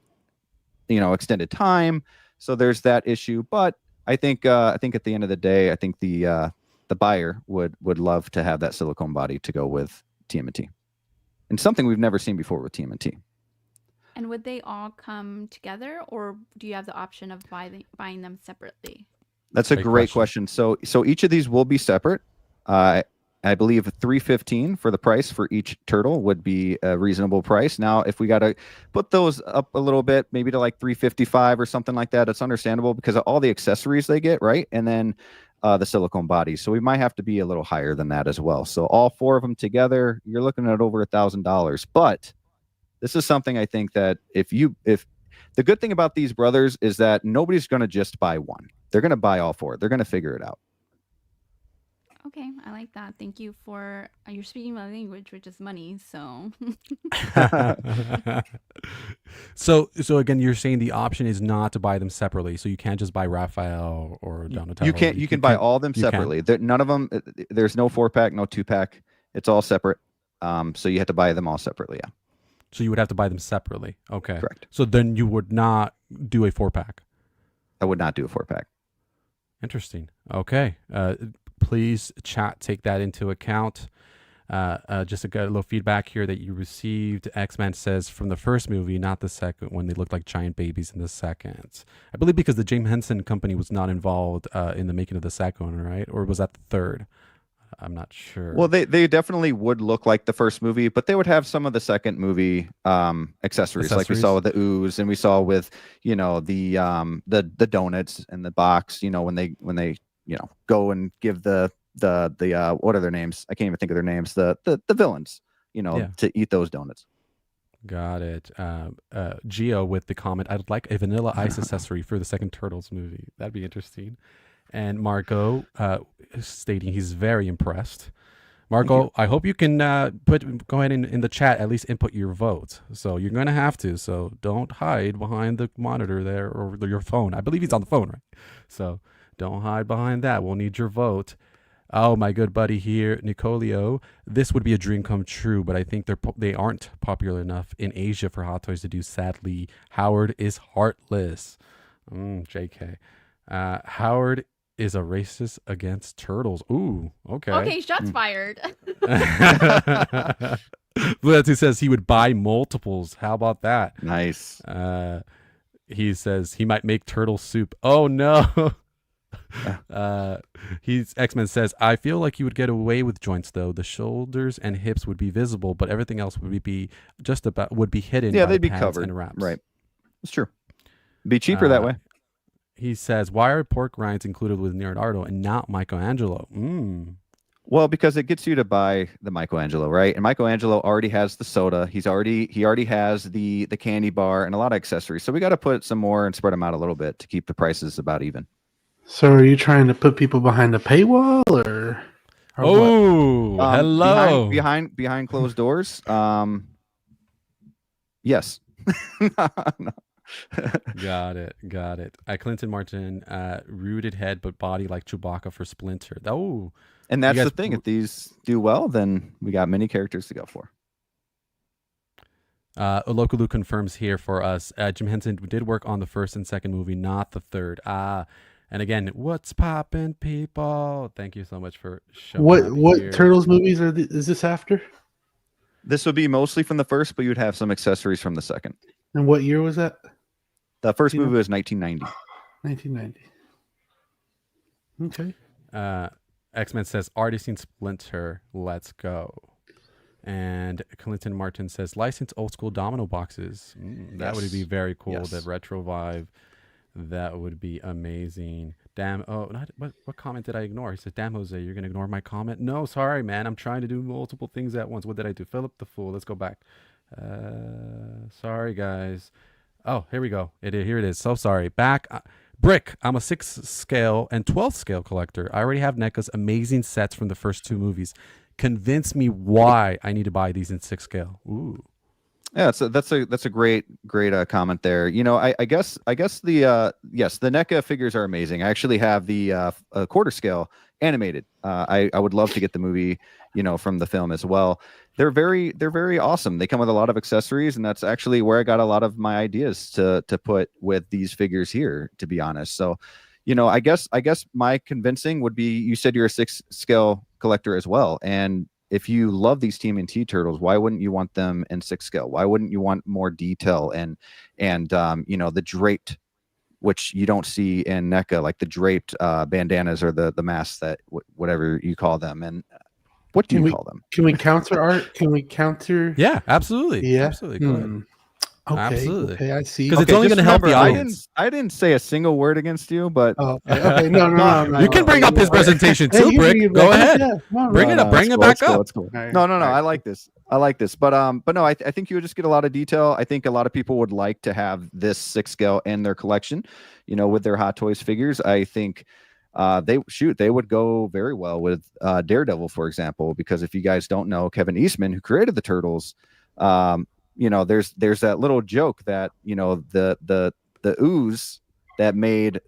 you know, extended time. So there's that issue. But I think at the end of the day, I think the buyer would love to have that silicone body to go with TMNT, and something we've never seen before with TMNT. And would they all come together, or do you have the option of buying them separately? That's a great question. So each of these will be separate. I believe $315 for the price for each turtle would be a reasonable price. Now, if we got to put those up a little bit, maybe to like $355 or something like that, it's understandable because of all the accessories they get, right? And then the silicone bodies. So we might have to be a little higher than that as well. So all 4 of them together, you're looking at over $1,000. But this is something I think that if the good thing about these brothers is that nobody's going to just buy one. They're going to buy all 4. They're going to figure it out. Okay, I like that. Thank you for you're speaking my language, which is money. So, so again, you're saying the option is not to buy them separately. So you can't just buy Raphael or Donatello. You can't. You can buy all of them separately. None of them. There's no 4-pack, no 2-pack. It's all separate. So you have to buy them all separately. Yeah. So you would have to buy them separately. Okay. Correct. So then you would not do a 4-pack. I would not do a 4-pack. Interesting. Okay. Please, chat, take that into account. Just a little feedback here that you received. X-Man says from the first movie, not the second one. They looked like giant babies in the second. I believe because the James Henson Company was not involved in the making of the second one, right? Or was that the third? I'm not sure. Well, they definitely would look like the first movie, but they would have some of the second movie accessories, like we saw with the ooze, and we saw with the donuts and the box. When they go and give the what are their names? I can't even think of their names. The villains, to eat those donuts. Got it. Geo with the comment, I'd like a Vanilla Ice accessory for the second Turtles movie. That'd be interesting. And Marco stating he's very impressed. Marco, I hope you can go ahead in the chat, at least input your vote. So you're going to have to. So don't hide behind the monitor there or your phone. I believe he's on the phone, right? So don't hide behind that. We'll need your vote. Oh, my good buddy here, Nicolio. This would be a dream come true, but I think they aren't popular enough in Asia for Hot Toys to do, sadly. Howard is heartless. JK. Howard is a racist against turtles. Ooh, okay. Okay, shots fired. He says he would buy multiples. How about that? Nice. He says he might make turtle soup. Oh no. X-Men says, I feel like you would get away with joints though. The shoulders and hips would be visible, but everything else would be hidden. Yeah, by they'd be pads covered. and wraps. Right. It's true. Be cheaper that way. He says, why are pork rinds included with Leonardo and not Michelangelo? Well, because it gets you to buy the Michelangelo, right? And Michelangelo already has the soda. He already has the candy bar and a lot of accessories. So we got to put some more and spread them out a little bit to keep the prices about even. So are you trying to put people behind a paywall or oh, hello. Behind closed doors. Yes. No. Got it. Clinton Martin, rooted head but body like Chewbacca for Splinter. Oh, and that's the thing. If these do well, then we got many characters to go for. Olokulu confirms here for us. Jim Henson did work on the first and second movie, not the third. And again, what's poppin', people? Thank you so much for showing up What here. Turtles movies is this after? This would be mostly from the first, but you'd have some accessories from the second. And what year was that? The first movie was 1990. 1990. Okay. X-Men says, already seen Splinter. Let's go. And Clinton Martin says, license old school domino boxes. That would be very cool. Yes. The retro vibe. That would be amazing. Damn. Oh, what comment did I ignore? He said, damn, Jose, you're going to ignore my comment? No, sorry, man. I'm trying to do multiple things at once. What did I do? Philip the Fool. Let's go back. Sorry, guys. Oh, here we go. Here it is. So sorry. Back. Brick. I'm a 6th scale and 12th scale collector. I already have NECA's amazing sets from the first 2 movies. Convince me why I need to buy these in 6th scale. Ooh. Yeah, that's a great comment there. I guess the the NECA figures are amazing. I actually have the quarter scale animated. I would love to get the movie, from the film as well. They're very awesome. They come with a lot of accessories, and that's actually where I got a lot of my ideas to put with these figures here, to be honest. So, I guess my convincing would be, you said you're a 6th scale collector as well, and if you love these TMNT turtles, why wouldn't you want them in 6 scale? Why wouldn't you want more detail and the draped, which you don't see in NECA, like the draped bandanas or the masks, that whatever you call them. And what do you call them? Can we counter art? Can we counter? Yeah, absolutely. Yeah, absolutely. Go ahead. Okay, absolutely. Okay, I see. Because it's only going to help the audience. I didn't say a single word against you, but okay. No. You can bring up his presentation too, Brick. Go ahead. Yeah, bring it up. Bring it back up. Cool. No. I like this. But no, I think you would just get a lot of detail. I think a lot of people would like to have this 6 scale in their collection, with their Hot Toys figures. I think they would go very well with Daredevil, for example, because if you guys don't know, Kevin Eastman, who created the Turtles, there's that little joke that the ooze that made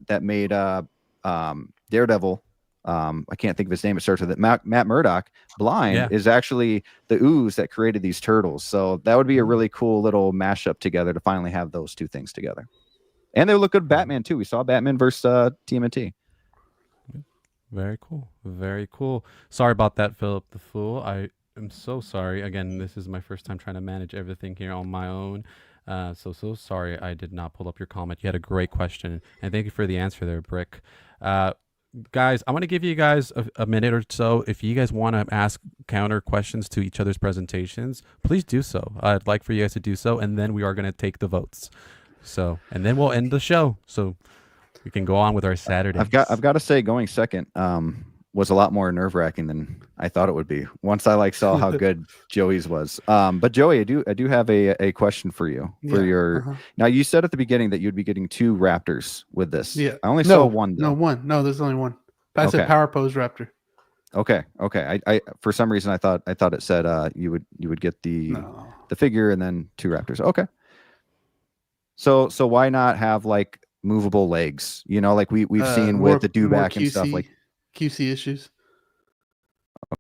Daredevil, I can't think of his name, it starts with it, Matt Murdock, blind, is actually the ooze that created these turtles. So that would be a really cool little mashup together to finally have those two things together. And they look good. Batman too. We saw Batman versus TMNT. Very cool. Very cool. Sorry about that, Philip the Fool. I am so sorry. Again, this is my first time trying to manage everything here on my own. So sorry I did not pull up your comment. You had a great question, and thank you for the answer there, Brick. Guys, I'm going to give you guys a minute or so. If you guys want to ask counter questions to each other's presentations, please do so. I'd like for you guys to do so, and then we are going to take the votes. So, and then we'll end the show, so we can go on with our Saturday. I've got to say, going second was a lot more nerve-wracking than I thought it would be once I saw how good Joey's was. But Joey, I do have a question for you. Now, you said at the beginning that you'd be getting 2 Raptors with this. Yeah, I only saw one. Though. No, one. No, there's only one. I said Power Pose Raptor. Okay. I for some reason I thought it said you would get the figure and then 2 Raptors. Okay. So why not have movable legs? We've seen with the dewback and stuff QC issues.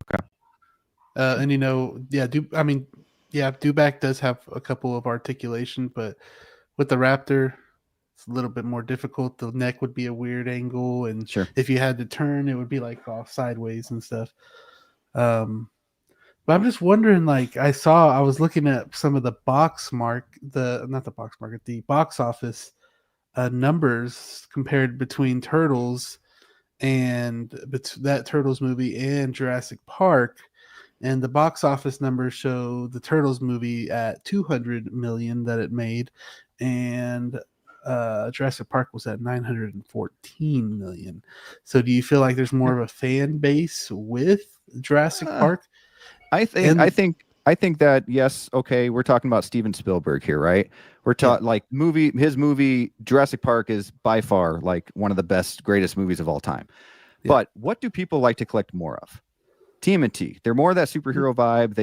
Okay. And dewback does have a couple of articulation, but with the Raptor, it's a little bit more difficult. The neck would be a weird angle, and if you had to turn, it would be off sideways and stuff. But I'm just wondering, I was looking at some of the box office numbers compared between Turtles and that Turtles movie and Jurassic Park, and the box office numbers show the Turtles movie at 200 million that it made, and Jurassic Park was at 914 million. So do you feel like there's more of a fan base with Jurassic Park? I think that yes, okay, we're talking about Steven Spielberg here, right? We're talking his movie Jurassic Park is by far one of the best, greatest movies of all time. Yeah. But what do people like to collect more of? TMNT. They're more of that superhero vibe.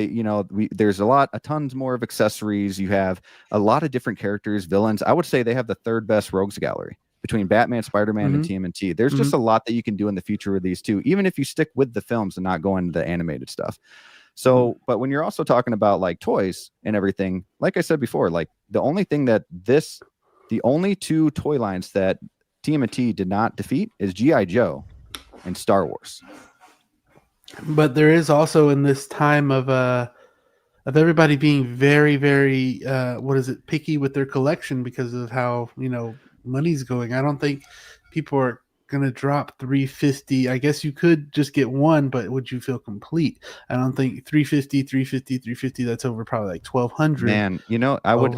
There's tons more of accessories. You have a lot of different characters, villains. I would say they have the 3rd best rogues gallery between Batman, Spider-Man, and TMNT. There's just a lot that you can do in the future with these two, even if you stick with the films and not go into the animated stuff. So, but when you're also talking about toys and everything, like I said before, the only 2 toy lines that TMNT did not defeat is G.I. Joe and Star Wars. But there is also, in this time of everybody being very, very picky with their collection because of how money's going. I don't think people are gonna drop $350. I guess you could just get one, but would you feel complete? I don't think $350. That's over probably $1,200. Man, I would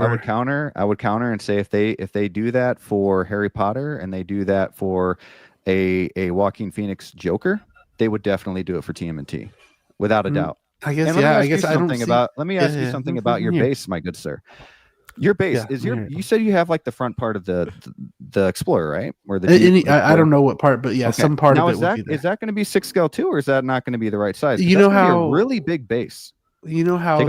counter and say if they do that for Harry Potter and they do that for a Joaquin Phoenix Joker, they would definitely do it for TMNT without a doubt. I guess. Let me ask you something about your base, my good sir. Your base is you said you have the front part of the Explorer, right? Or I don't know what part, but some part of it is that going to be 6 scale too, or is that not going to be the right size? You know how a really big base. You know how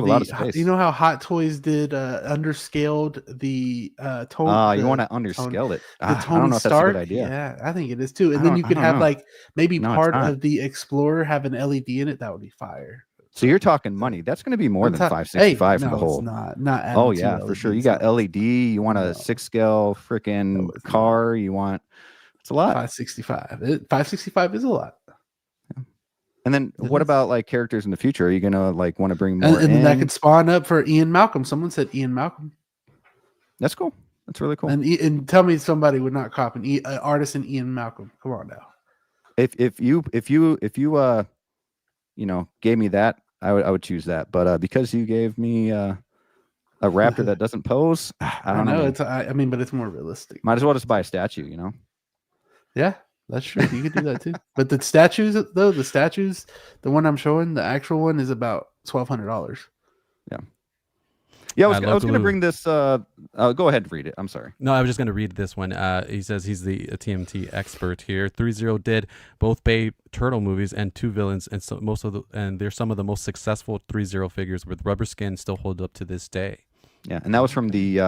Hot Toys did underscaled the tone. You want to underscale it? The Tony I don't know if Stark. That's a good idea. Yeah, I think it is too. And then you could have maybe part of the Explorer have an LED in it. That would be fire. So you're talking money. That's going to be more than $565 for the whole. It's not. Oh yeah, for sure. You got LED. You want a 6 scale freaking car. You want. It's a lot. 565. 565 is a lot. And then what about characters in the future? Are you gonna want to bring more? And that could spawn up for Ian Malcolm. Someone said Ian Malcolm. That's cool. That's really cool. And tell me somebody would not cop an artist in Ian Malcolm. Come on now. If you gave me that, I would choose that. But because you gave me a raptor that doesn't pose, I don't know. But it's more realistic. Might as well just buy a statue. Yeah. That's true. You could do that too. But the statues, the one I'm showing, the actual one is about $1,200. Yeah. Yeah, I was going to bring this. Go ahead and read it. I'm sorry. No, I was just going to read this one. He says he's the TMT expert here. 3-0 did both Bay Turtle movies and two villains, and so they're some of the most successful 3-0 figures with rubber skin still hold up to this day. Yeah, and that was from the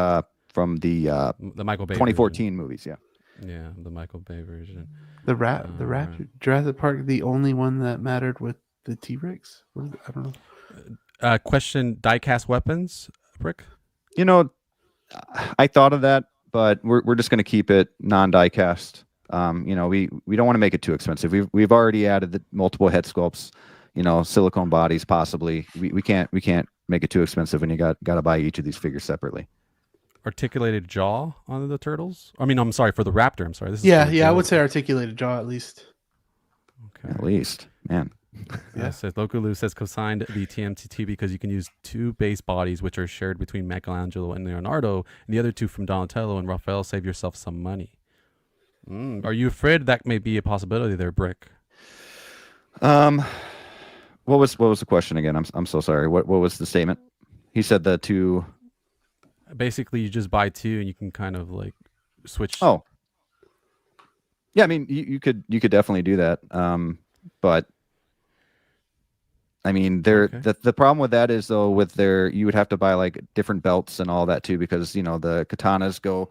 Michael Bay 2014 version. movies. Yeah. Yeah, the Michael Bay version. The Raptor, Jurassic Park, the only one that mattered with the T-Rex. I don't know. Question: diecast weapons, Brick? I thought of that, but we're just going to keep it non-diecast. We don't want to make it too expensive. We've already added the multiple head sculpts, silicone bodies possibly. We can't make it too expensive when you got to buy each of these figures separately. Articulated jaw on the turtles? I mean, I'm sorry, for the raptor. I'm sorry. This is I would say articulated jaw at least. Okay. At least, man. Yeah. Says Lokaloo says co-signed the TMTT because you can use two base bodies which are shared between Michelangelo and Leonardo, and the other two from Donatello and Raphael. Save yourself some money. Are you afraid that may be a possibility there, Brick? What was the question again? I'm so sorry. What was the statement? He said the two. Basically, you just buy two and you can kind of like switch. Oh, yeah. I mean, you could definitely do that. But I mean, the problem with that is though, you would have to buy like different belts and all that too, because the katanas go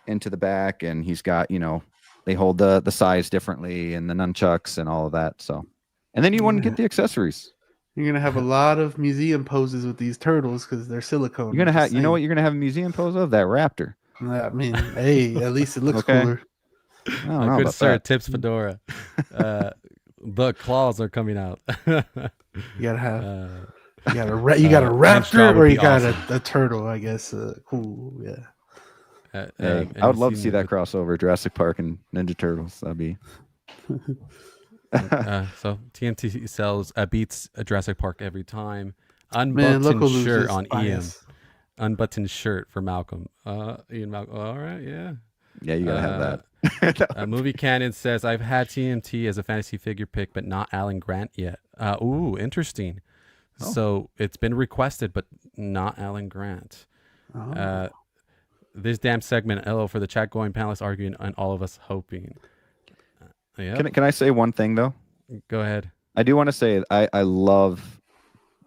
into the back, and he's got they hold the size differently, and the nunchucks and all of that. So, and then you wouldn't get the accessories. You're gonna have a lot of museum poses with these turtles because they're silicone. You're gonna have, you know what you're gonna have a museum pose of? That raptor. I mean, hey, at least it looks cooler. I don't know good about sir, that. tips fedora. The claws are coming out. You gotta have, you got a raptor or you got a turtle, I guess. Cool, yeah. I would love to see that crossover, Jurassic Park and Ninja Turtles. That'd be. So TMT sells beats a Jurassic Park every time. Unbuttoned shirt on Ian. Unbuttoned shirt for Malcolm. Ian Malcolm. All right, yeah. Yeah, you gotta have that. Movie Canon says I've had TMT as a fantasy figure pick, but not Alan Grant yet. Interesting. Oh. So it's been requested, but not Alan Grant. Oh. This damn segment, LO for the chat going, panelists arguing, and all of us hoping. Yeah. Can I say one thing though? Go ahead. I do want to say I love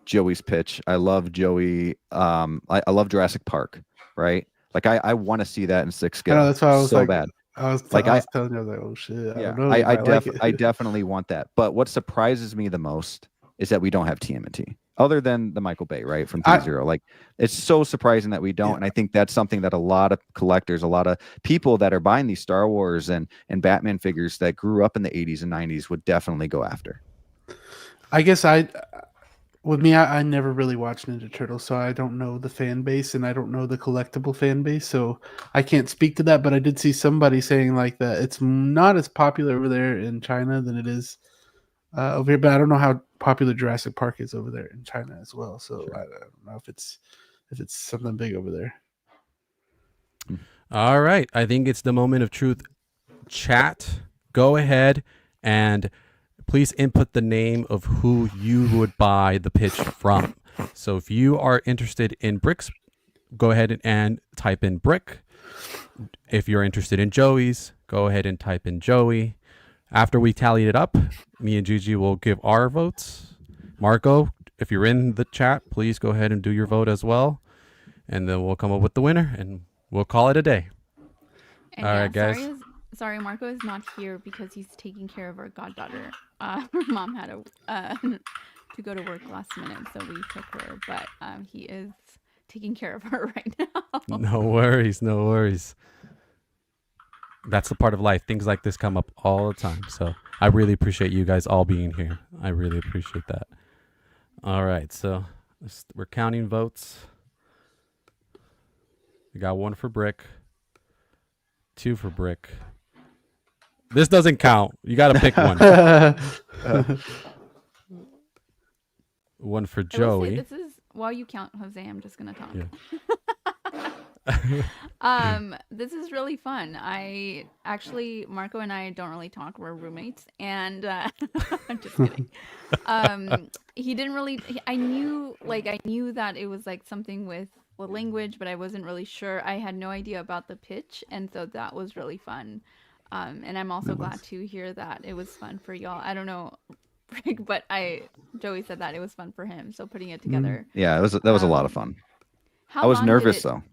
Joey's pitch. I love Joey. I love Jurassic Park. Right? Like I want to see that in 6 scale. No, that's why I was so bad. I was telling you, I was like, oh shit. Yeah, I don't know. I definitely want that. But what surprises me the most is that we don't have TMNT. Other than the Michael Bay, right, from 3-0. Like, it's so surprising that we don't. Yeah. And I think that's something that a lot of collectors, a lot of people that are buying these Star Wars and Batman figures that grew up in the 80s and 90s would definitely go after. I guess with me, I never really watched Ninja Turtles, so I don't know the fan base and I don't know the collectible fan base, so I can't speak to that. But I did see somebody saying like that it's not as popular over there in China than it is over here, but I don't know how popular Jurassic Park is over there in China as well. So sure. I don't know if it's something big over there. All right, I think it's the moment of truth. Chat, go ahead and please input the name of who you would buy the pitch from. So if you are interested in Bricks, go ahead and type in Brick. If you're interested in Joey's, go ahead and type in Joey. After we tallied it up, me and Gigi will give our votes. Marco, if you're in the chat, please go ahead and do your vote as well. And then we'll come up with the winner and we'll call it a day. And all right, guys. Sorry, Marco is not here because he's taking care of our goddaughter. Her mom had to go to work last minute, so we took her. But he is taking care of her right now. No worries, no worries. That's the part of life. Things like this come up all the time. So I really appreciate you guys all being here. I really appreciate that. All right, so we're counting votes. We got 1 for Brick, 2 for Brick. This doesn't count. You got to pick one. 1 for Joey. This is while you count, Jose. I'm just gonna talk. This is really fun. I actually, Marco and I don't really talk. We're roommates, and I'm just kidding. He didn't really. I knew, I knew that it was like something with language, but I wasn't really sure. I had no idea about the pitch, and so that was really fun. And I'm also glad to hear that it was fun for y'all. I don't know, Rick, but Joey said that it was fun for him. So putting it together. Yeah, that was a lot of fun. I was nervous though.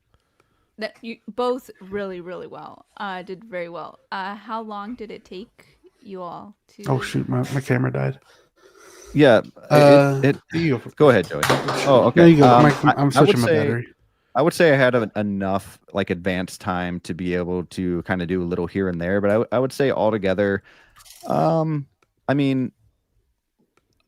That you both really, really well. Did very well. How long did it take you all to? Oh shoot, my camera died. Yeah. Go ahead, Joey. Oh, okay. There you go. I'm switching my battery. I would say I had enough advanced time to be able to kind of do a little here and there, but I would say altogether, I mean,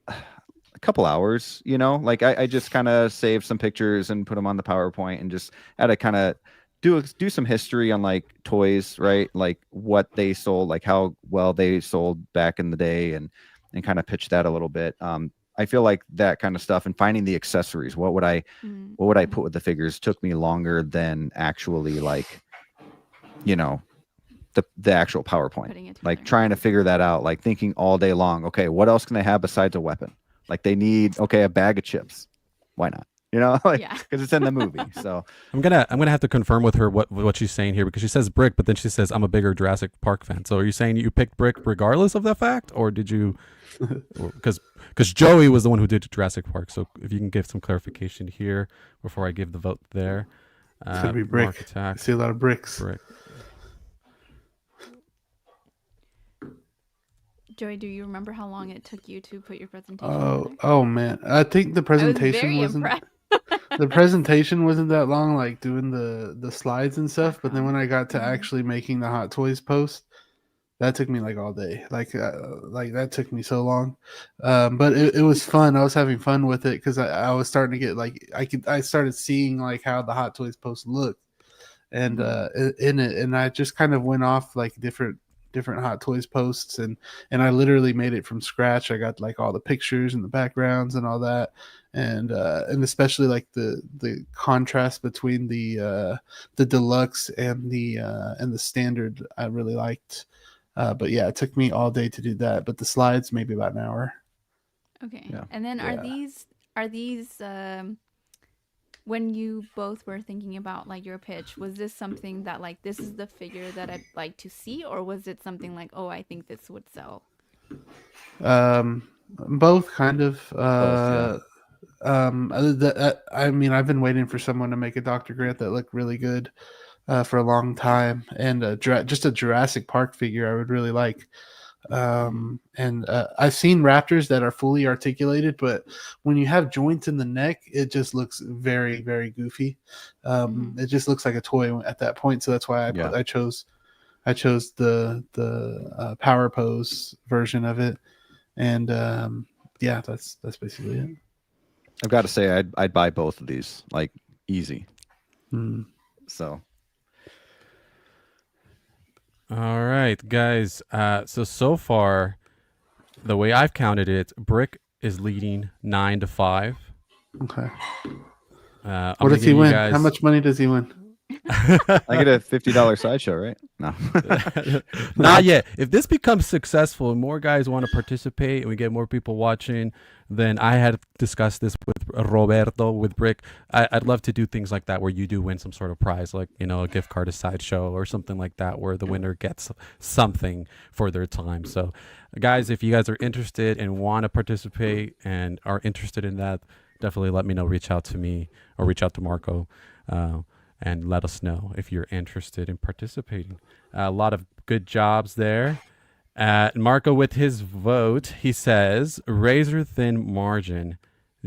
a couple hours. I just kind of saved some pictures and put them on the PowerPoint and just had to kind of do some history on toys, right? Like what they sold, how well they sold back in the day, and kind of pitch that a little bit. I feel like that kind of stuff and finding the accessories. What would I put with the figures took me longer than actually the actual PowerPoint. Trying to figure that out, thinking all day long. Okay, what else can they have besides a weapon? They need a bag of chips. Why not? Because it's in the movie. So I'm gonna have to confirm with her what she's saying here, because she says Brick, but then she says I'm a bigger Jurassic Park fan. So are you saying you picked Brick regardless of that fact, or did you? Because Joey was the one who did Jurassic Park. So if you can give some clarification here before I give the vote there. It's gonna be Brick. I see a lot of bricks. Brick. Joey, do you remember how long it took you to put your presentation? Oh man, I think the presentation wasn't. The presentation wasn't that long, doing the slides and stuff. But then when I got to actually making the Hot Toys post, that took me all day. That took me so long. But it was fun. I was having fun with it because I was starting to get I started seeing how the Hot Toys post looked, and in it, and I just kind of went off different Hot Toys posts, and I literally made it from scratch. I got all the pictures and the backgrounds and all that, and especially the contrast between the deluxe and the standard I really liked. But yeah, it took me all day to do that, but the slides maybe about an hour. Okay. Yeah. And then are these when you both were thinking about your pitch, was this something that this is the figure that I'd like to see, or was it something I think this would sell? Both kind of. Both, yeah. I mean, I've been waiting for someone to make a Dr. Grant that looked really good for a long time, and just a Jurassic Park figure I would really like. And I've seen raptors that are fully articulated, but when you have joints in the neck, it just looks very, very goofy. It just looks like a toy at that point. So that's why I chose the power pose version of it. And that's basically it. I've got to say I'd buy both of these easy. So. All right, guys. So far, the way I've counted it, Brick is leading 9-5. Okay. What does he win? How much money does he win? I get a $50 sideshow, right? No. Not yet. If this becomes successful and more guys want to participate and we get more people watching, then I had discussed this with Roberto, with Brick. I'd love to do things like that where you do win some sort of prize, a gift card to Sideshow or something like that, where the winner gets something for their time. So, guys, if you guys are interested and want to participate and are interested in that, definitely let me know. Reach out to me or reach out to Marco. And let us know if you're interested in participating. A lot of good jobs there. Marco, with his vote, he says, razor thin margin.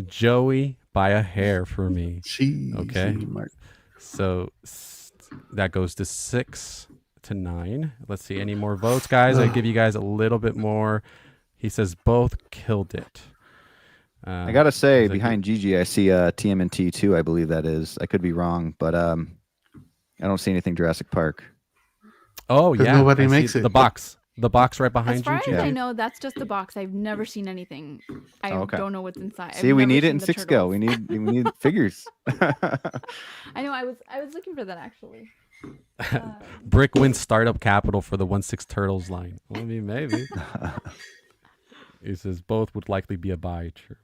Joey by a hair for me. Okay. So that goes to 6-9. Let's see, any more votes, guys? I give you guys a little bit more. He says both killed it. I gotta say, behind Gigi, I see TMNT 2. I believe that is. I could be wrong, but I don't see anything Jurassic Park. Oh yeah, nobody makes it. The box. The box right As behind far you. as I Gigi? know, that's just the box. I've never seen anything. I Okay. don't know what's inside. See, I've we never need it seen in the 6 scale. turtles. We need figures. I know. I was looking for that actually. Brick wins startup capital for the 1/6 Turtles line. Well, I mean, maybe. He says both would likely be a buy. True.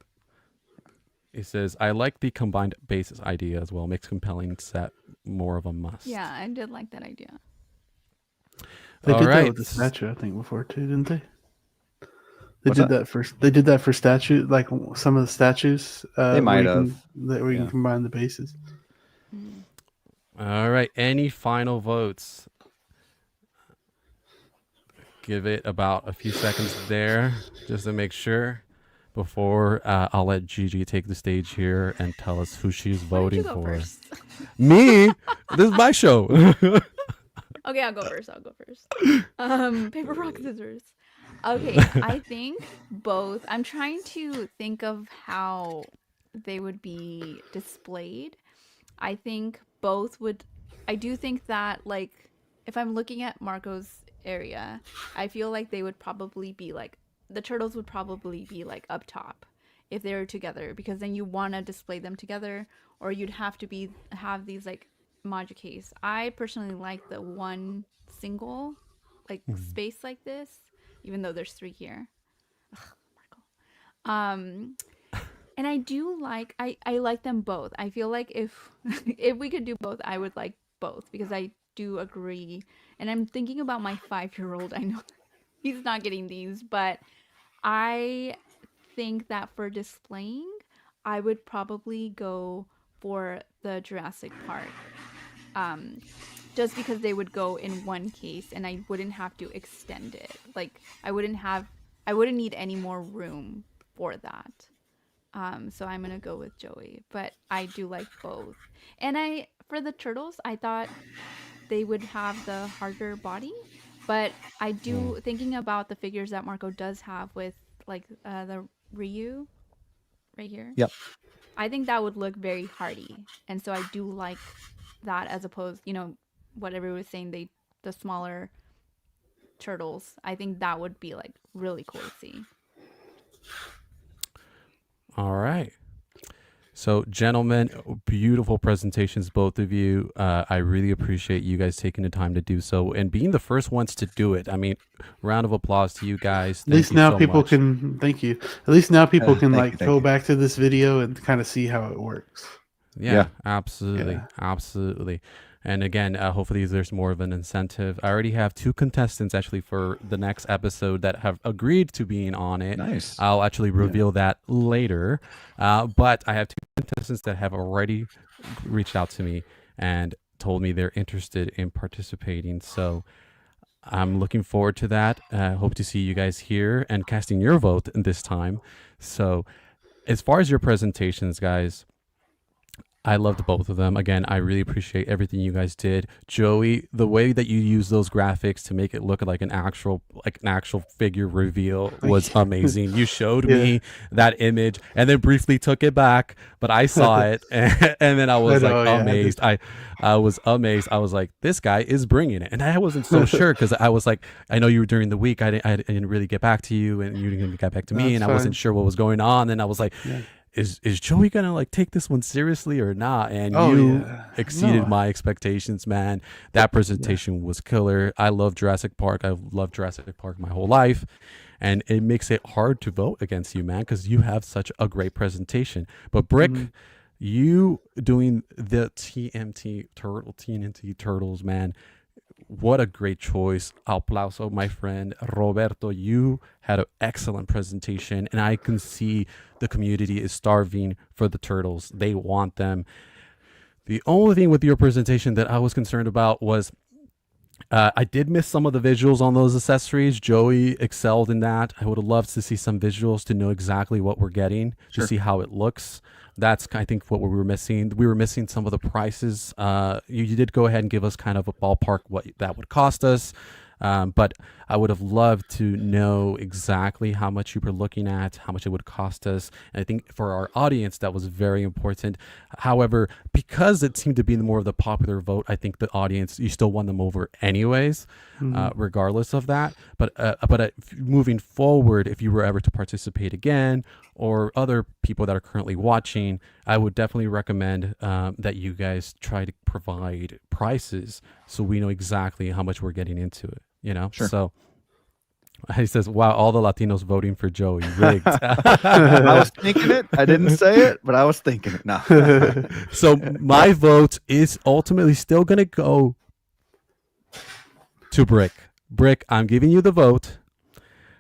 He says, I like the combined bases idea as well. Makes compelling set more of a must. Yeah, I did like that idea. They All did that right. with the statue, I think, before too, didn't they? What's Did that? that first. They did that for statue, like some of the statues. They might have. Where you Yeah. can combine the bases. All right. Any final votes? Give it about a few seconds there just to make sure before I'll let Gigi take the stage here and tell us who she's Why don't you voting go for. first? Me? This is my show. Okay, I'll go first. Paper, rock, scissors. Okay, I think both. I'm trying to think of how they would be displayed. I think both would. I do think that, like, if I'm looking at Marco's area, I feel like they would probably be like, the turtles would probably be like up top if they were together, because then you want to display them together, or you'd have to have these like module case. I personally like the one single like space like this, even though there's 3 here. Ugh, Marco. And I do like I like them both. I feel like if if we could do both, I would like both, because I do agree. And I'm thinking about my 5-year-old. I know he's not getting these, but I think that for displaying, I would probably go for the Jurassic Park. Just because they would go in one case and I wouldn't have to extend it. Like I wouldn't need any more room for that. So I'm gonna go with Joey, but I do like both. And for the turtles, I thought they would have the harder body, but I do, thinking about the figures that Marco does have with like the Ryu right here. Yep. I think that would look very hardy, and so I do like that, as opposed, what everyone was saying, the smaller turtles. I think that would be like really cool to see. All right. So, gentlemen, beautiful presentations, both of you. I really appreciate you guys taking the time to do so and being the first ones to do it. I mean, round of applause to you guys. At least now people can. Thank you. At least now people can go back to this video and kind of see how it works. Yeah. Absolutely. Absolutely. And again, hopefully there's more of an incentive. I already have 2 contestants actually for the next episode that have agreed to being on it. Nice. I'll actually reveal that later. But I have 2 contestants that have already reached out to me and told me they're interested in participating. So I'm looking forward to that. Hope to see you guys here and casting your vote this time. So as far as your presentations, guys, I loved both of them. Again, I really appreciate everything you guys did. Joey, the way that you used those graphics to make it look like an actual figure reveal was amazing. You showed me that image and then briefly took it back, but I saw it and then I was amazed. I was amazed. I was like, this guy is bringing it. And I wasn't so sure because I was like, I know you were during the week. I didn't really get back to you and you didn't get back to me, and I wasn't sure what was going on. And I was like, is Joey gonna like take this one seriously or not? And you exceeded my expectations, man. That presentation was killer. I love Jurassic Park. I've loved Jurassic Park my whole life, and it makes it hard to vote against you, man, because you have such a great presentation. But Brick, you doing the TNT Turtles, man, what a great choice. Aplauso, my friend. Roberto, you had an excellent presentation, and I can see the community is starving for the turtles. They want them. The only thing with your presentation that I was concerned about was I did miss some of the visuals on those accessories. Joey excelled in that. I would have loved to see some visuals to know exactly what we're getting, to see how it looks. That's, I think, what we were missing. We were missing some of the prices. You did go ahead and give us kind of a ballpark what that would cost us. But I would have loved to know exactly how much you were looking at, how much it would cost us. And I think for our audience, that was very important. However, because it seemed to be more of the popular vote, I think the audience, you still won them over anyways, regardless of that. But moving forward, if you were ever to participate again, or other people that are currently watching, I would definitely recommend that you guys try to provide prices so we know exactly how much we're getting into it, you know? Sure. So he says, wow, all the Latinos voting for Joey. Rigged. I was thinking it. I didn't say it, but I was thinking it. No. So my vote is ultimately still going to go to Brick. Brick, I'm giving you the vote.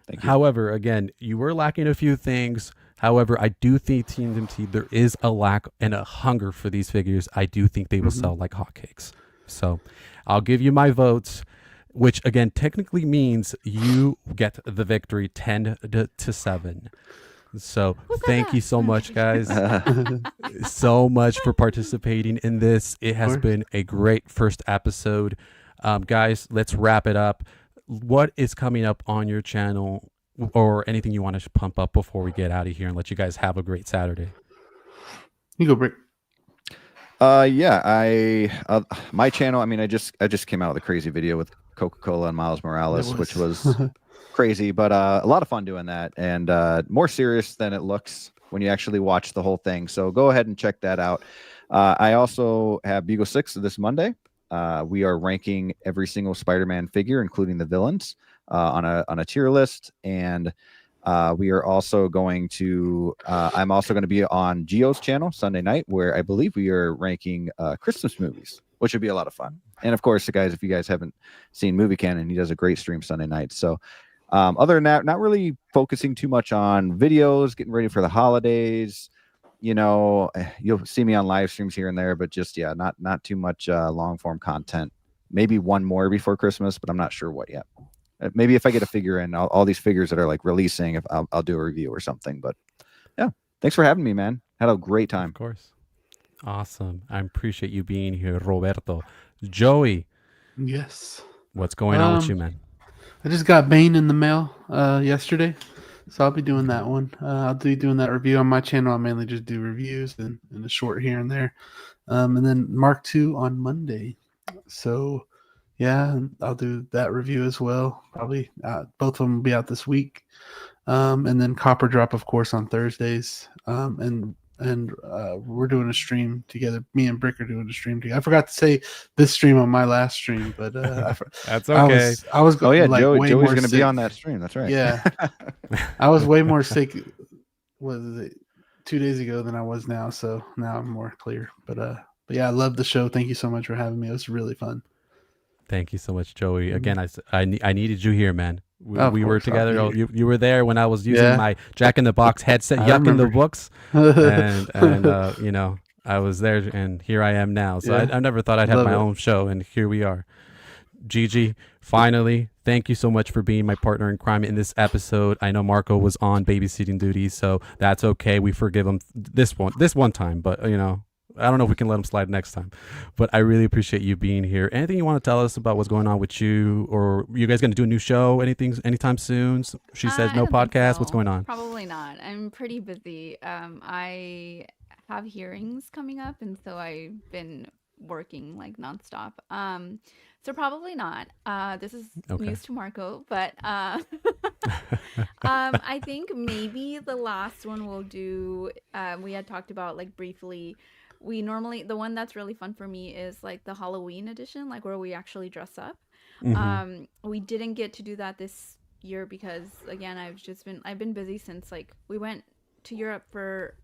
Thank you. However, again, you were lacking a few things. However, I do think TMT, there is a lack and a hunger for these figures. I do think they will sell like hotcakes. So I'll give you my votes, which again technically means you get the victory 10-7. So thank you so much, guys. So much for participating in this. It has been a great first episode. Guys, let's wrap it up. What is coming up on your channel, or anything you want to pump up before we get out of here and let you guys have a great Saturday? You go, Brick. Yeah, my channel, I mean, I just came out with a crazy video with Coca-Cola and Miles Morales, which was crazy, but a lot of fun doing that, and more serious than it looks when you actually watch the whole thing. So go ahead and check that out. I also have Bugle 6 this Monday. We are ranking every single Spider-Man figure, including the villains, on a tier list, and we are also going to I'm also going to be on Gio's channel Sunday night, where I believe we are ranking Christmas movies, which would be a lot of fun. And of course, guys, if you guys haven't seen Movie Canon, he does a great stream Sunday night. So other than that, not really focusing too much on videos, getting ready for the holidays. You know, you'll see me on live streams here and there, but just, yeah, not too much long form content. Maybe one more before Christmas, but I'm not sure what yet. Maybe if I get a figure in, all these figures that are like releasing, if I'll do a review or something. But yeah, thanks for having me, man. Had a great time. Of course. Awesome. I appreciate you being here, Roberto. Joey. Yes. What's going on with you, man? I just got Bane in the mail yesterday, so I'll be doing that one. I'll be doing that review on my channel. I mainly just do reviews and a short here and there. And then Mark II on Monday. So yeah, I'll do that review as well. Probably both of them will be out this week. And then Copper Drop, of course, on Thursdays. And we're doing a stream together. Me and Brick are doing a stream together. I forgot to say this stream on my last stream, but that's okay. I was oh yeah, like, Joey's going to be on that stream. That's right. Yeah, I was way more sick. Was it 2 days ago than I was now? So now I'm more clear. But yeah, I love the show. Thank you so much for having me. It was really fun. Thank you so much, Joey. Again, I needed you here, man. We were course, together. You were there when I was using my Jack in the Box headset, yucking the books, and you know, I was there, and here I am now. So I never thought I'd have my own show, and here we are. Gigi, finally, thank you so much for being my partner in crime in this episode. I know Marco was on babysitting duty, so that's okay. We forgive him this one time, but you know, I don't know if we can let him slide next time. But I really appreciate you being here. Anything you want to tell us about what's going on with you, or you guys going to do a new show? Anytime soon? She says no podcast. So. What's going on? Probably not. I'm pretty busy. I have hearings coming up, and so I've been working like nonstop. So probably not. This is news to Marco, but I think maybe the last one we'll do. We had talked about like briefly. We normally, the one that's really fun for me is like the Halloween edition, like where we actually dress up. We didn't get to do that this year because again, I've been busy since like we went to Europe for,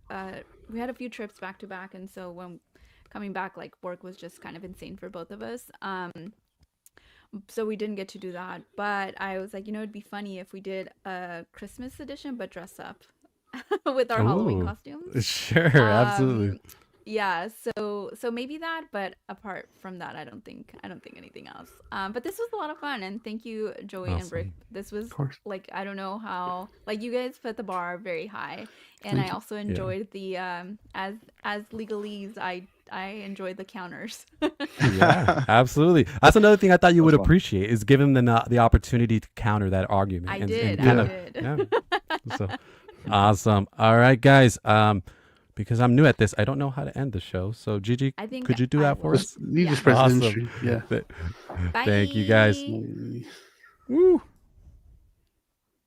we had a few trips back to back. And so when coming back, like work was just kind of insane for both of us. So we didn't get to do that, but I was like, you know, it'd be funny if we did a Christmas edition, but dress up with our Halloween costumes. Sure. Absolutely. Yeah, so maybe that, but apart from that, I don't think anything else. But this was a lot of fun, and thank you, Joey and Brick. This was like, I don't know how, like you guys put the bar very high, and I also enjoyed the as legalese. I I enjoyed the counters. Yeah, absolutely. That's another thing I thought you would appreciate is give him the opportunity to counter that argument. I and did. kind I of, did. yeah. So awesome. All right, guys. Because I'm new at this, I don't know how to end the show. So Gigi, I think could you do that for us? You just press Awesome. industry. Yeah. Thank you guys. Bye. Woo.